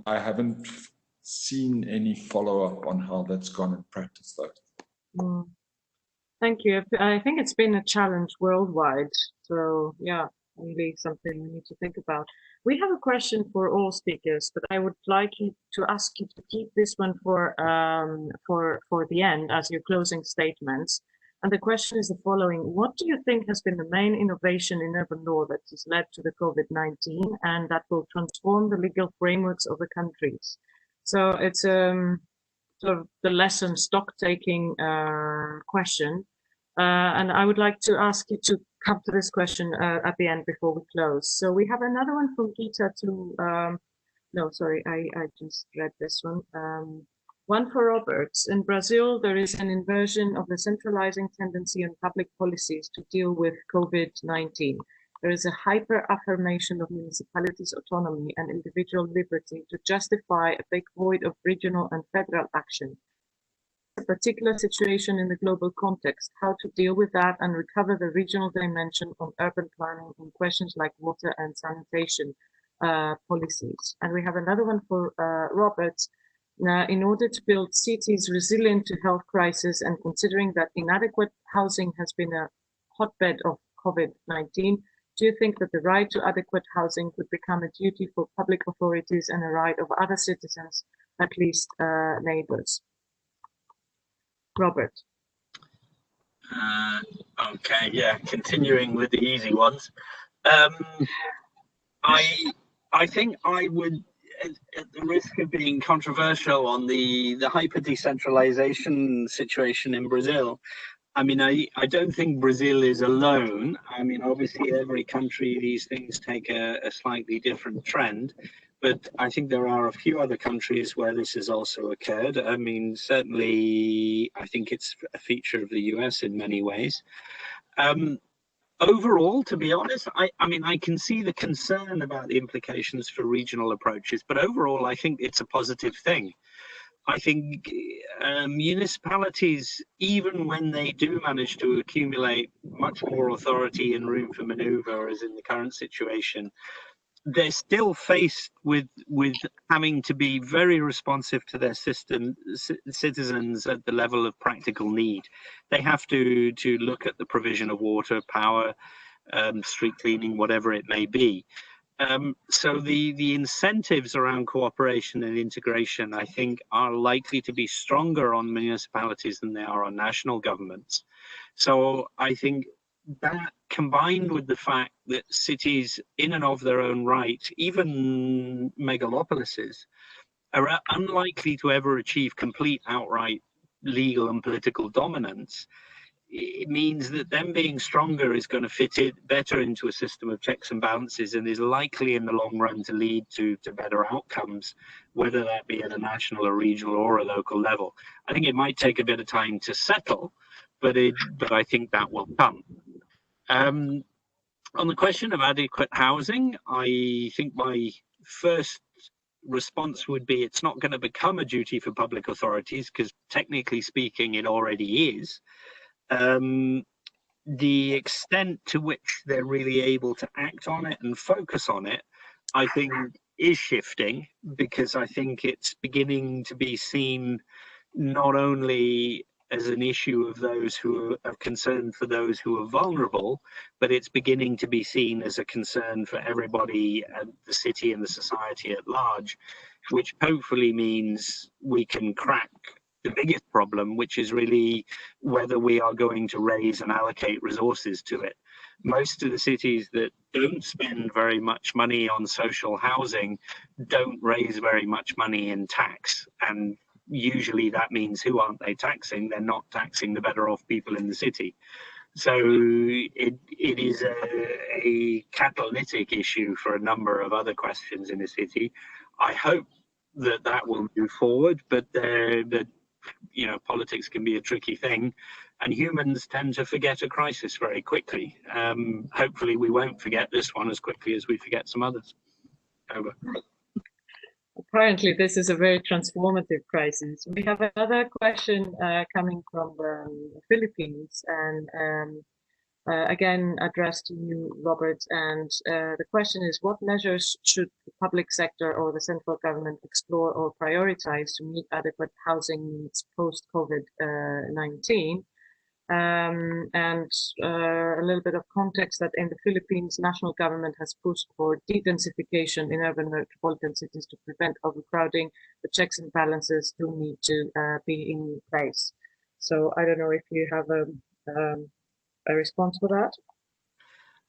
I haven't seen any follow-up on how that's gone in practice, though. Thank you. I think it's been a challenge worldwide. So yeah, really something we need to think about. We have a question for all speakers, but I would like to ask you to keep this one for the end as your closing statements. And the question is the following: what do you think has been the main innovation in urban law that has led to the COVID-19 and that will transform the legal frameworks of the countries? So it's sort of the lesson stock-taking question. And I would like to ask you to come to this question at the end before we close. So we have another one from Gita to, no, sorry, I just read this one. One for Roberts. In Brazil, there is an inversion of the centralizing tendency in public policies to deal with COVID-19. There is a hyper-affirmation of municipalities' autonomy and individual liberty to justify a big void of regional and federal action. A particular situation in the global context, how to deal with that and recover the regional dimension on urban planning in questions like water and sanitation policies. And we have another one for Roberts. In order to build cities resilient to health crisis and considering that inadequate housing has been a hotbed of COVID-19, do you think that the right to adequate housing could become a duty for public authorities and a right of other citizens, at least neighbors? Robert. Okay, yeah, continuing with the easy ones. I think I would, at the risk of being controversial on the hyper decentralization situation in Brazil, I mean, I don't think Brazil is alone. I mean, obviously, every country, these things take a slightly different trend. But I think there are a few other countries where this has also occurred. I mean, certainly, I think it's a feature of the US in many ways. Overall, to be honest, I mean, I can see the concern about the implications for regional approaches, but overall, I think it's a positive thing. I think municipalities, even when they do manage to accumulate much more authority and room for maneuver, as in the current situation, they're still faced with having to be very responsive to their citizens at the level of practical need. They have to look at the provision of water, power, street cleaning, whatever it may be. So the incentives around cooperation and integration, I think, are likely to be stronger on municipalities than they are on national governments. So I think that, combined with the fact that cities in and of their own right, even megalopolises, are unlikely to ever achieve complete outright legal and political dominance, it means that them being stronger is going to fit it better into a system of checks and balances and is likely in the long run to lead to better outcomes, whether that be at a national or regional or a local level. I think it might take a bit of time to settle, but I think that will come. On the question of adequate housing, I think my first response would be it's not going to become a duty for public authorities, because technically speaking, it already is. The extent to which they're really able to act on it and focus on it, I think, is shifting, because I think it's beginning to be seen not only as an issue of those who are concerned for those who are vulnerable, but it's beginning to be seen as a concern for everybody at the city and the society at large, which hopefully means we can crack the biggest problem, which is really whether we are going to raise and allocate resources to it. Most of the cities that don't spend very much money on social housing don't raise very much money in tax, and usually that means who aren't they taxing? They're not taxing the better off people in the city. So it is a catalytic issue for a number of other questions in the city. I hope that will move forward, but you know, politics can be a tricky thing, and humans tend to forget a crisis very quickly. Hopefully we won't forget this one as quickly as we forget some others. Over. Apparently, this is a very transformative crisis. We have another question coming from the Philippines, and again addressed to you, Robert. And the question is, what measures should the public sector or the central government explore or prioritize to meet adequate housing needs post-COVID-19? And a little bit of context that in the Philippines, national government has pushed for de-densification in urban metropolitan cities to prevent overcrowding. The checks and balances do need to be in place. So I don't know if you have a response for that.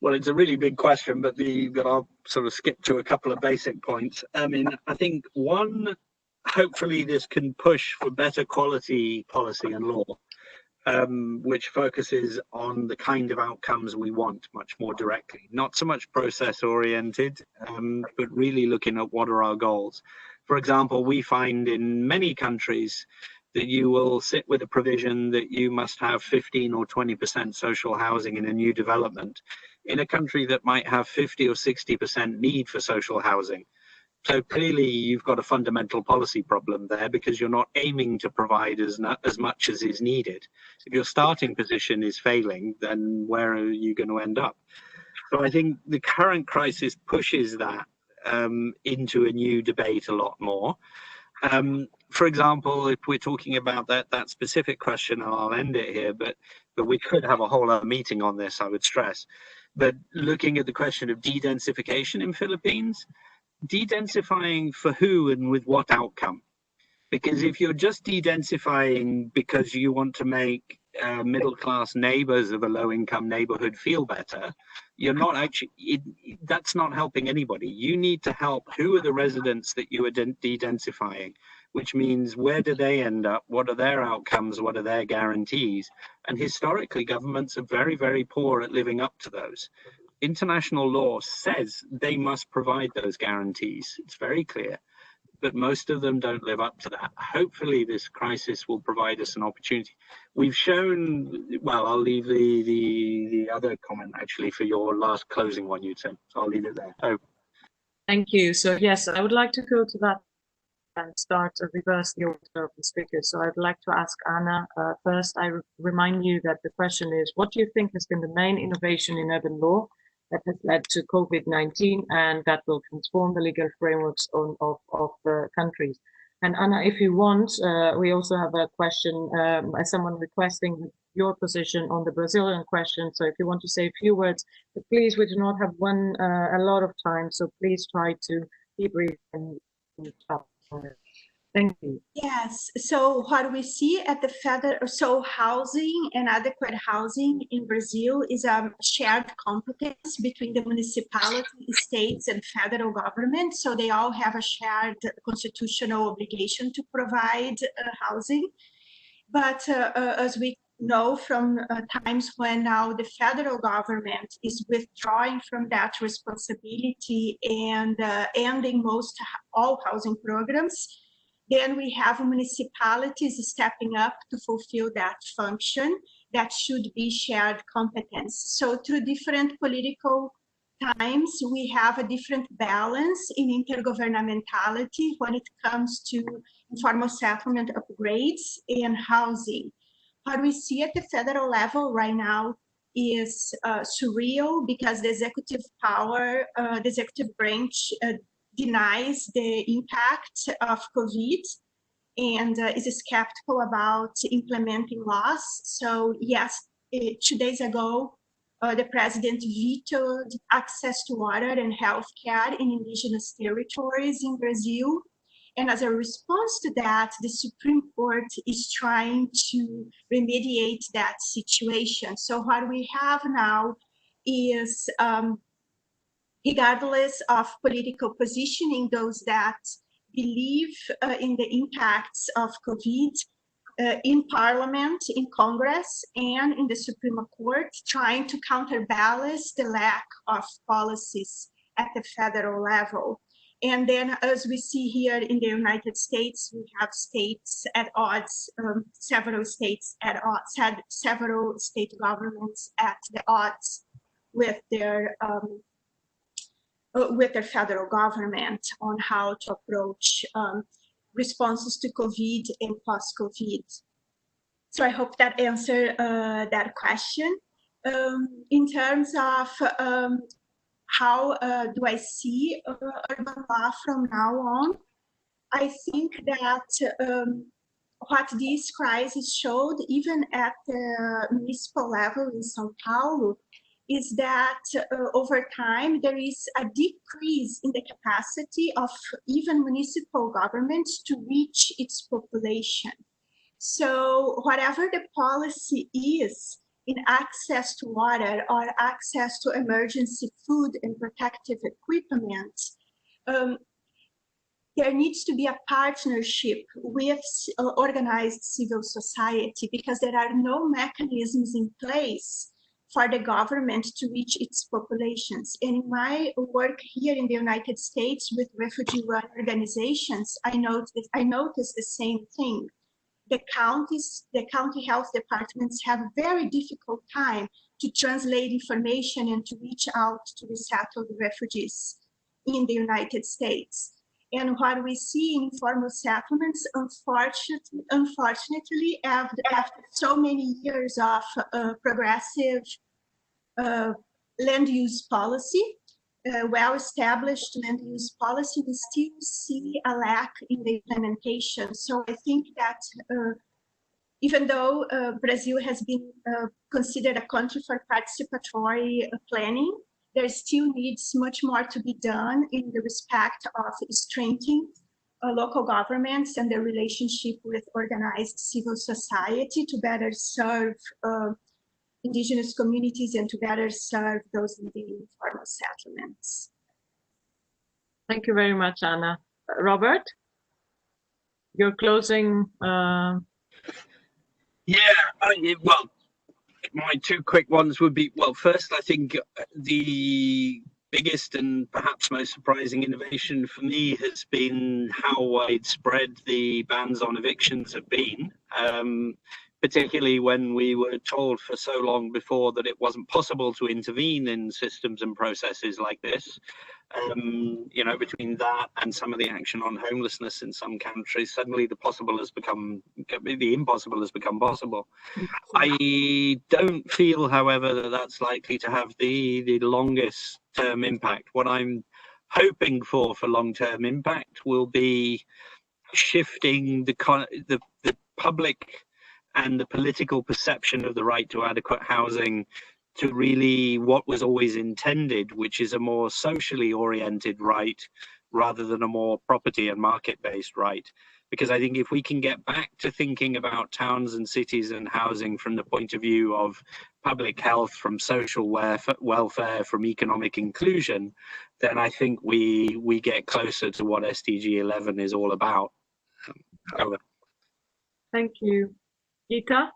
Well, it's a really big question, but I'll sort of skip to a couple of basic points. I mean, I think one, hopefully this can push for better quality policy and law, which focuses on the kind of outcomes we want much more directly, not so much process oriented, but really looking at what are our goals. For example, we find in many countries that you will sit with a provision that you must have 15 or 20% social housing in a new development in a country that might have 50 or 60% need for social housing. So clearly you've got a fundamental policy problem there because you're not aiming to provide as much as is needed. If your starting position is failing, then where are you going to end up? So I think the current crisis pushes that into a new debate a lot more. For example, if we're talking about that specific question, and I'll end it here, but we could have a whole other meeting on this, I would stress. But looking at the question of de-densification in Philippines, de-densifying for who and with what outcome? Because if you're just de-densifying because you want to make middle-class neighbors of a low-income neighborhood feel better, you're not actually, that's not helping anybody. You need to help who are the residents that you are de-densifying, which means where do they end up? What are their outcomes? What are their guarantees? And historically, governments are very, very poor at living up to those. International law says they must provide those guarantees. It's very clear, but most of them don't live up to that. Hopefully this crisis will provide us an opportunity. We've shown, well, I'll leave the other comment actually for your last closing one, Yutin. So I'll leave it there. Oh. Thank you. So yes, I would like to go to that and start to reverse the order of the speakers. So I'd like to ask Anna first. I remind you that the question is, what do you think has been the main innovation in urban law that has led to COVID-19 and that will transform the legal frameworks of countries? And Anna, if you want, we also have a question, someone requesting your position on the Brazilian question. So if you want to say a few words, but please, we do not have a lot of time, so please try to be brief and stop. Thank you. Yes, so what we see at the federal, so housing and adequate housing in Brazil is a shared competence between the municipality, states, and federal government. So they all have a shared constitutional obligation to provide housing. But as we know from times when now the federal government is withdrawing from that responsibility and ending all housing programs, then we have municipalities stepping up to fulfill that function that should be shared competence. So through different political times, we have a different balance in intergovernmentality when it comes to informal settlement upgrades and housing. What we see at the federal level right now is surreal because the executive power, the executive branch denies the impact of COVID and is skeptical about implementing laws. So yes, 2 days ago, the president vetoed access to water and healthcare in indigenous territories in Brazil. And as a response to that, the Supreme Court is trying to remediate that situation. So what we have now is, regardless of political positioning, those that believe in the impacts of COVID in Parliament, in Congress, and in the Supreme Court, trying to counterbalance the lack of policies at the federal level. And then, as we see here in the United States, we have states at odds, several states at odds, several state governments at the odds with their federal government on how to approach responses to COVID and post-COVID. So I hope that answered that question. In terms of how do I see urban law from now on, I think that what this crisis showed, even at the municipal level in São Paulo, is that over time there is a decrease in the capacity of even municipal governments to reach its population. So whatever the policy is in access to water or access to emergency food and protective equipment, there needs to be a partnership with organized civil society, because there are no mechanisms in place for the government to reach its populations. And in my work here in the United States with refugee-run organizations, I noticed the same thing. The county health departments have a very difficult time to translate information and to reach out to resettled refugees in the United States. And what we see in informal settlements, unfortunately, after so many years of progressive land use policy, well-established land use policy, we still see a lack in the implementation. So I think that even though Brazil has been considered a country for participatory planning, there still needs much more to be done in the respect of strengthening local governments and their relationship with organized civil society to better serve indigenous communities and to better serve those living in informal settlements. Thank you very much, Anna. Robert, your closing. Well, my two quick ones would be, well, first, I think the biggest and perhaps most surprising innovation for me has been how widespread the bans on evictions have been. Particularly when we were told for so long before that it wasn't possible to intervene in systems and processes like this. You know, between that and some of the action on homelessness in some countries, suddenly the impossible has become possible. I don't feel, however, that that's likely to have the longest term impact. What I'm hoping for long-term impact will be shifting the public and the political perception of the right to adequate housing to really what was always intended, which is a more socially oriented right rather than a more property and market-based right. Because I think if we can get back to thinking about towns and cities and housing from the point of view of public health, from social welfare, from economic inclusion, then I think we get closer to what SDG 11 is all about. Over. Thank you. Gita?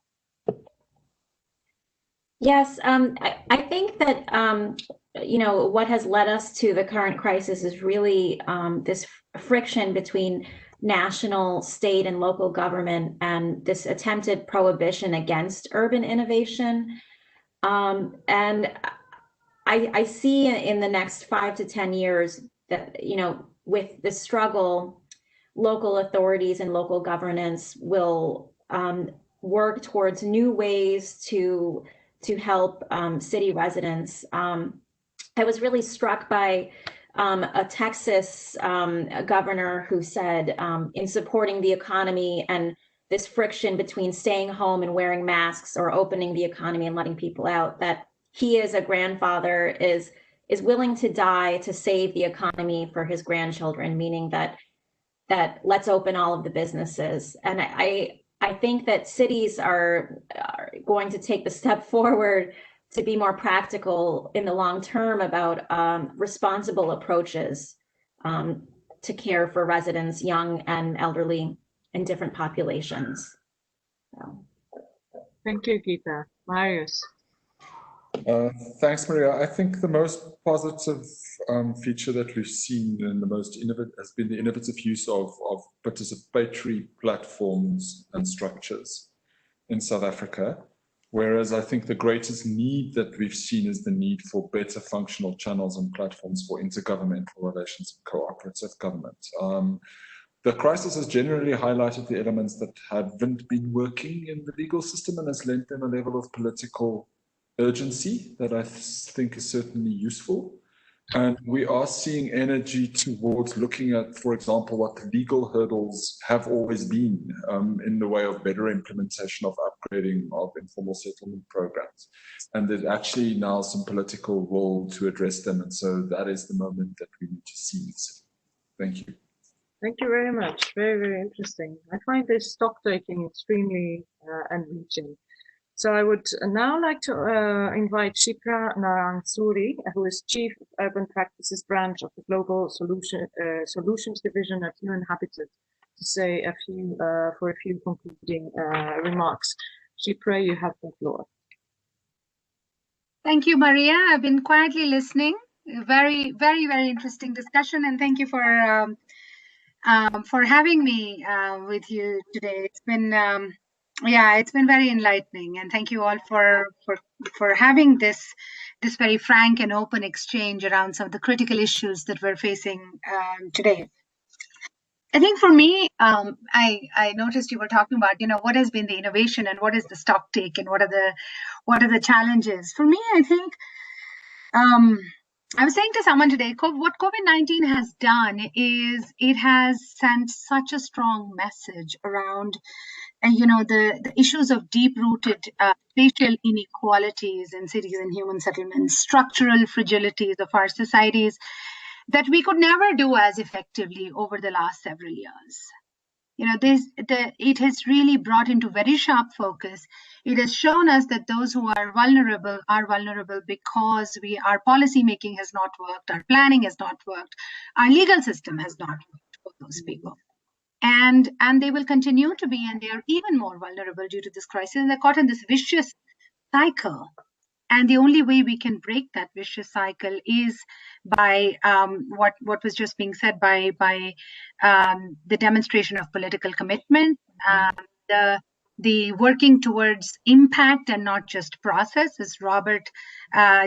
Yes, I think that, you know, what has led us to the current crisis is really this friction between national, state, and local government and this attempted prohibition against urban innovation. And I see in the next 5 to 10 years that, you know, with the struggle, local authorities and local governance will work towards new ways to help city residents. I was really struck by a Texas governor who said in supporting the economy and this friction between staying home and wearing masks or opening the economy and letting people out, that he as a grandfather is willing to die to save the economy for his grandchildren, meaning that let's open all of the businesses. And I think that cities are going to take the step forward to be more practical in the long term about responsible approaches to care for residents, young and elderly, in different populations. So. Thank you, Gita. Marius? Thanks, Maria. I think the most positive feature that we've seen and the most innovative has been the innovative use of participatory platforms and structures in South Africa. Whereas I think the greatest need that we've seen is the need for better functional channels and platforms for intergovernmental relations and cooperative government. The crisis has generally highlighted the elements that haven't been working in the legal system and has lent them a level of political urgency that I think is certainly useful. And we are seeing energy towards looking at, for example, what the legal hurdles have always been in the way of better implementation of upgrading of informal settlement programs. And there's actually now some political will to address them. And so that is the moment that we need to seize. Thank you. Thank you very much. Very, very interesting. I find this stock taking extremely enriching. So I would now like to invite Shipra Narayansuri, who is Chief of Urban Practices Branch of the Global Solutions Division at UN Habitat, to say a few concluding remarks. Shipra, you have the floor. Thank you, Maria. I've been quietly listening. Very, very, very interesting discussion, and thank you for having me with you today. It's been it's been very enlightening, and thank you all for having this very frank and open exchange around some of the critical issues that we're facing today. I think for me, I noticed you were talking about, what has been the innovation and what is the stock take and what are the challenges. For me, I think I was saying to someone today, what COVID-19 has done is it has sent such a strong message around, the issues of deep-rooted spatial inequalities in cities and human settlements, structural fragilities of our societies that we could never do as effectively over the last several years. It has really brought into very sharp focus. It has shown us that those who are vulnerable because our policy making has not worked, our planning has not worked, our legal system has not worked for those people. And they will continue to be, and they are even more vulnerable due to this crisis. And they're caught in this vicious cycle. And the only way we can break that vicious cycle is by what was just being said by the demonstration of political commitment, the working towards impact and not just process, as Robert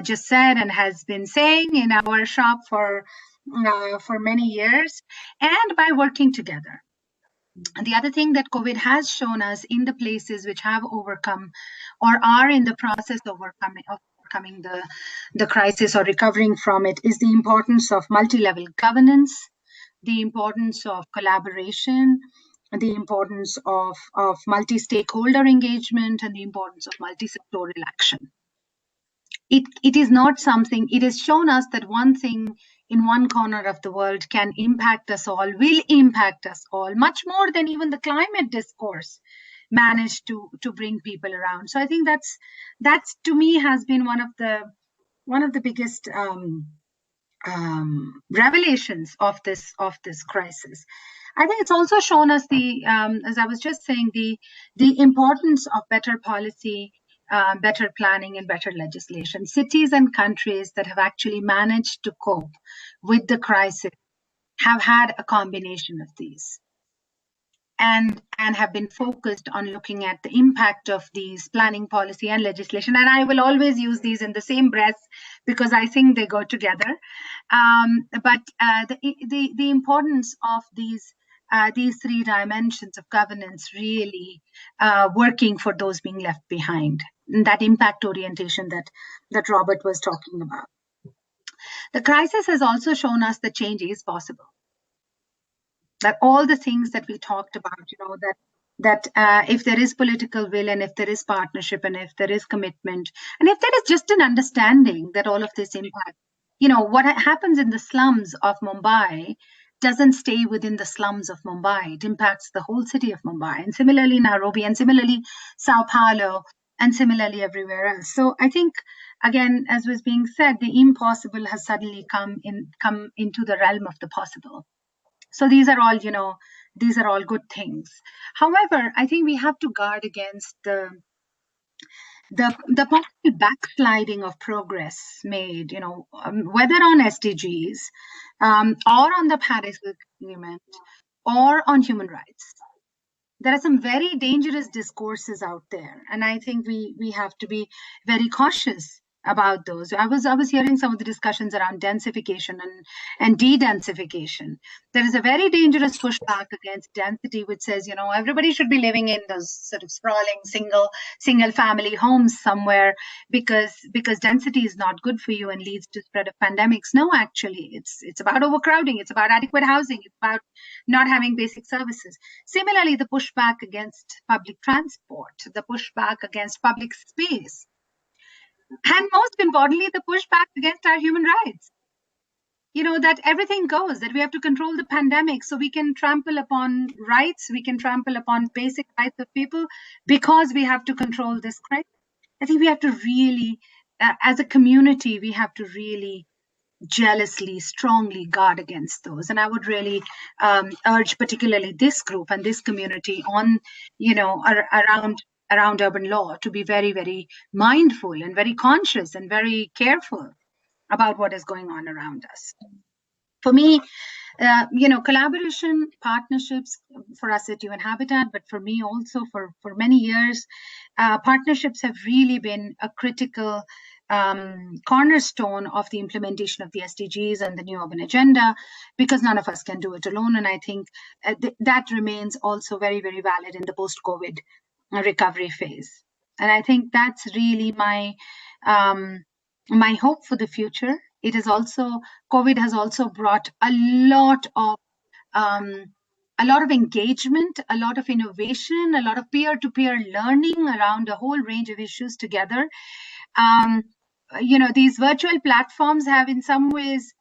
just said and has been saying in our shop for many years, and by working together. And the other thing that COVID has shown us in the places which have overcome or are in the process of overcoming the crisis or recovering from it is the importance of multi-level governance, the importance of collaboration, the importance of multi-stakeholder engagement, and the importance of multi-sectoral action. It is not something, it has shown us that one thing in one corner of the world can impact us all, will impact us all, much more than even the climate discourse managed to bring people around. So I think that's to me has been one of the biggest revelations of this crisis. I think it's also shown us as I was just saying, the importance of better policy, better planning, and better legislation. Cities and countries that have actually managed to cope with the crisis have had a combination of these and have been focused on looking at the impact of these planning, policy, and legislation. And I will always use these in the same breath because I think they go together. But the importance of these three dimensions of governance really working for those being left behind, and that impact orientation that Robert was talking about. The crisis has also shown us that change is possible. That all the things that we talked about, that if there is political will and if there is partnership and if there is commitment and if there is just an understanding that all of this impact, what happens in the slums of Mumbai doesn't stay within the slums of Mumbai. It impacts the whole city of Mumbai, and similarly Nairobi, and similarly Sao Paulo, and similarly everywhere else. So I think, again, as was being said, the impossible has suddenly come into the realm of the possible. So these are all good things. However, I think we have to guard against the possible backsliding of progress made, whether on SDGs or on the Paris Agreement or on human rights. There are some very dangerous discourses out there, and I think we have to be very cautious about those. I was hearing some of the discussions around densification and de-densification. There is a very dangerous pushback against density, which says, everybody should be living in those sort of sprawling single family homes somewhere because density is not good for you and leads to spread of pandemics. No, actually, it's about overcrowding. It's about adequate housing. It's about not having basic services. Similarly, the pushback against public transport, the pushback against public space, and most importantly, the pushback against our human rights. That everything goes, that we have to control the pandemic so we can trample upon rights, we can trample upon basic rights of people because we have to control this crisis. I think we have to really, as a community, we have to really jealously, strongly guard against those. And I would really urge particularly this group and this community on, around urban law to be very, very mindful and very conscious and very careful about what is going on around us. For me, collaboration, partnerships for us at UN Habitat, but for me also for many years, partnerships have really been a critical cornerstone of the implementation of the SDGs and the New Urban Agenda, because none of us can do it alone. And I think that remains also very, very valid in the post-COVID recovery phase. And I think that's really my hope for the future. It is also, COVID has also brought a lot of engagement, a lot of innovation, a lot of peer-to-peer learning around a whole range of issues together. These virtual platforms have in some ways,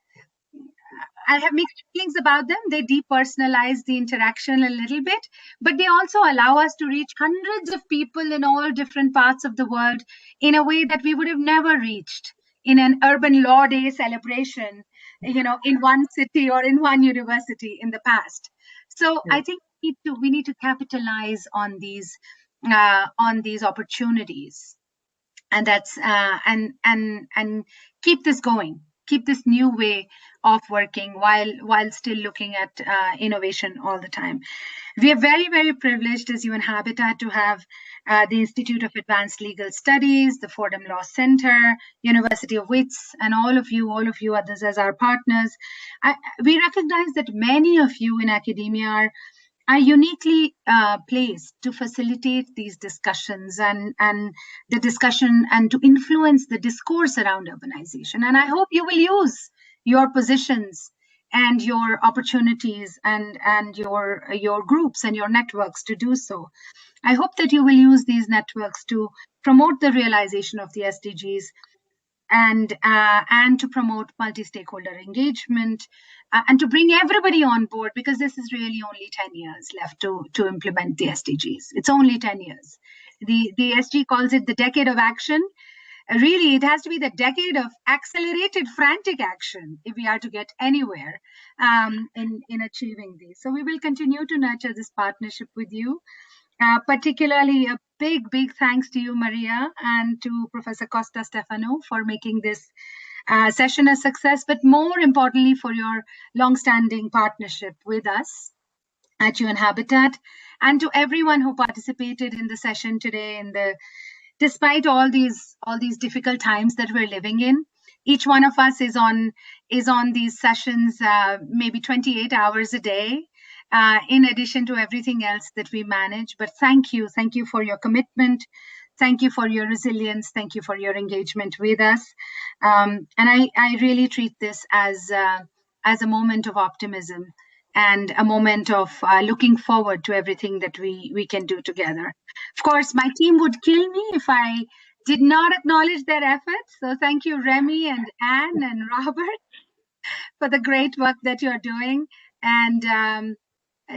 I have mixed feelings about them. They depersonalize the interaction a little bit, but they also allow us to reach hundreds of people in all different parts of the world in a way that we would have never reached in an urban law day celebration, in one city or in one university in the past. So I think we need to capitalize on these opportunities, and that's and keep this going, keep this new way of working while still looking at innovation all the time. We are very, very privileged as UN Habitat to have the Institute of Advanced Legal Studies, the Fordham Law Center, University of Wits, and all of you others as our partners. We recognize that many of you in academia are uniquely placed to facilitate these discussions and the discussion and to influence the discourse around urbanization. And I hope you will use your positions and your opportunities and your groups and your networks to do so. I hope that you will use these networks to promote the realization of the SDGs and to promote multi-stakeholder engagement and to bring everybody on board, because this is really only 10 years left to implement the SDGs. It's only 10 years. The SG calls it the decade of action. Really, it has to be the decade of accelerated, frantic action if we are to get anywhere in achieving these. So we will continue to nurture this partnership with you. Particularly a big thanks to you, Maria, and to Professor Costa Stefano for making this session a success, but more importantly for your long-standing partnership with us at UN Habitat, and to everyone who participated in the session today. Despite all these difficult times that we're living in, each one of us is on these sessions maybe 28 hours a day. In addition to everything else that we manage. But thank you for your commitment. Thank you for your resilience. Thank you for your engagement with us. And I really treat this as a moment of optimism and a moment of looking forward to everything that we can do together. Of course, my team would kill me if I did not acknowledge their efforts. So thank you, Remy and Anne and Robert, for the great work that you're doing. And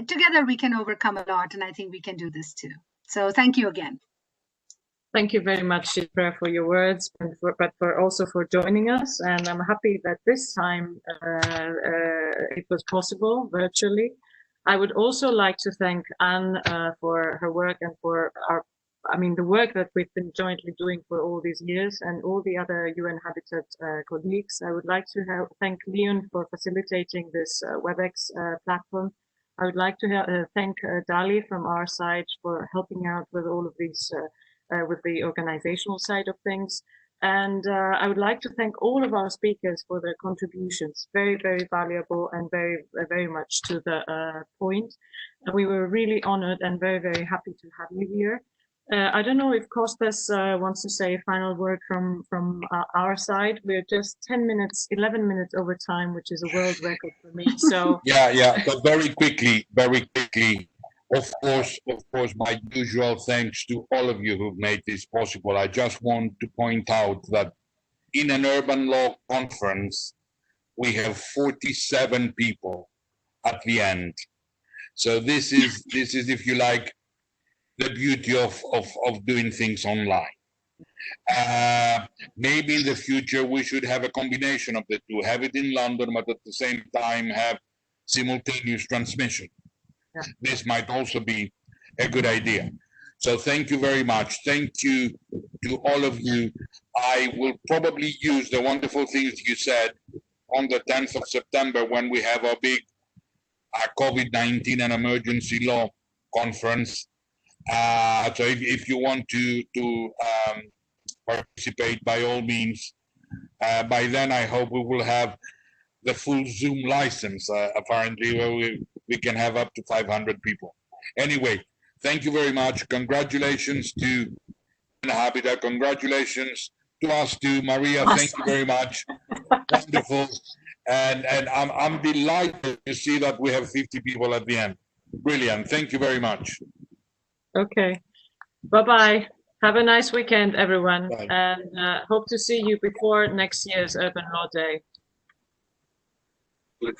together we can overcome a lot, and I think we can do this too. So thank you again. Thank you very much, Shipra, for your words, but also for joining us. And I'm happy that this time it was possible virtually. I would also like to thank Anne for her work and for the work that we've been jointly doing for all these years, and all the other UN Habitat colleagues. I would like to thank Leon for facilitating this WebEx platform. I would like to thank Dali from our side for helping out with all of these, with the organizational side of things. And I would like to thank all of our speakers for their contributions, very, very valuable and very, very much to the point. And we were really honored and very, very happy to have you here. I don't know if Kostas wants to say a final word from our side. We're just 11 minutes over time, which is a world record for me. So yeah, but very quickly, of course, my usual thanks to all of you who've made this possible. I just want to point out that in an urban law conference, we have 47 people at the end. So this is, if you like, the beauty of doing things online. Maybe in the future we should have a combination of the two, have it in London, but at the same time have simultaneous transmission. Yeah. This might also be a good idea. So thank you very much. Thank you to all of you. I will probably use the wonderful things you said on the 10th of September when we have our big COVID-19 and emergency law conference. So if you want to participate, by all means. By then, I hope we will have the full Zoom license, apparently, where we can have up to 500 people. Anyway, thank you very much. Congratulations to Habitat. Congratulations to us too. Maria, Awesome. Thank you very much. Wonderful. And I'm delighted to see that we have 50 people at the end. Brilliant. Thank you very much. Okay. Bye-bye. Have a nice weekend, everyone. Bye. And hope to see you before next year's Urban Law Day. Look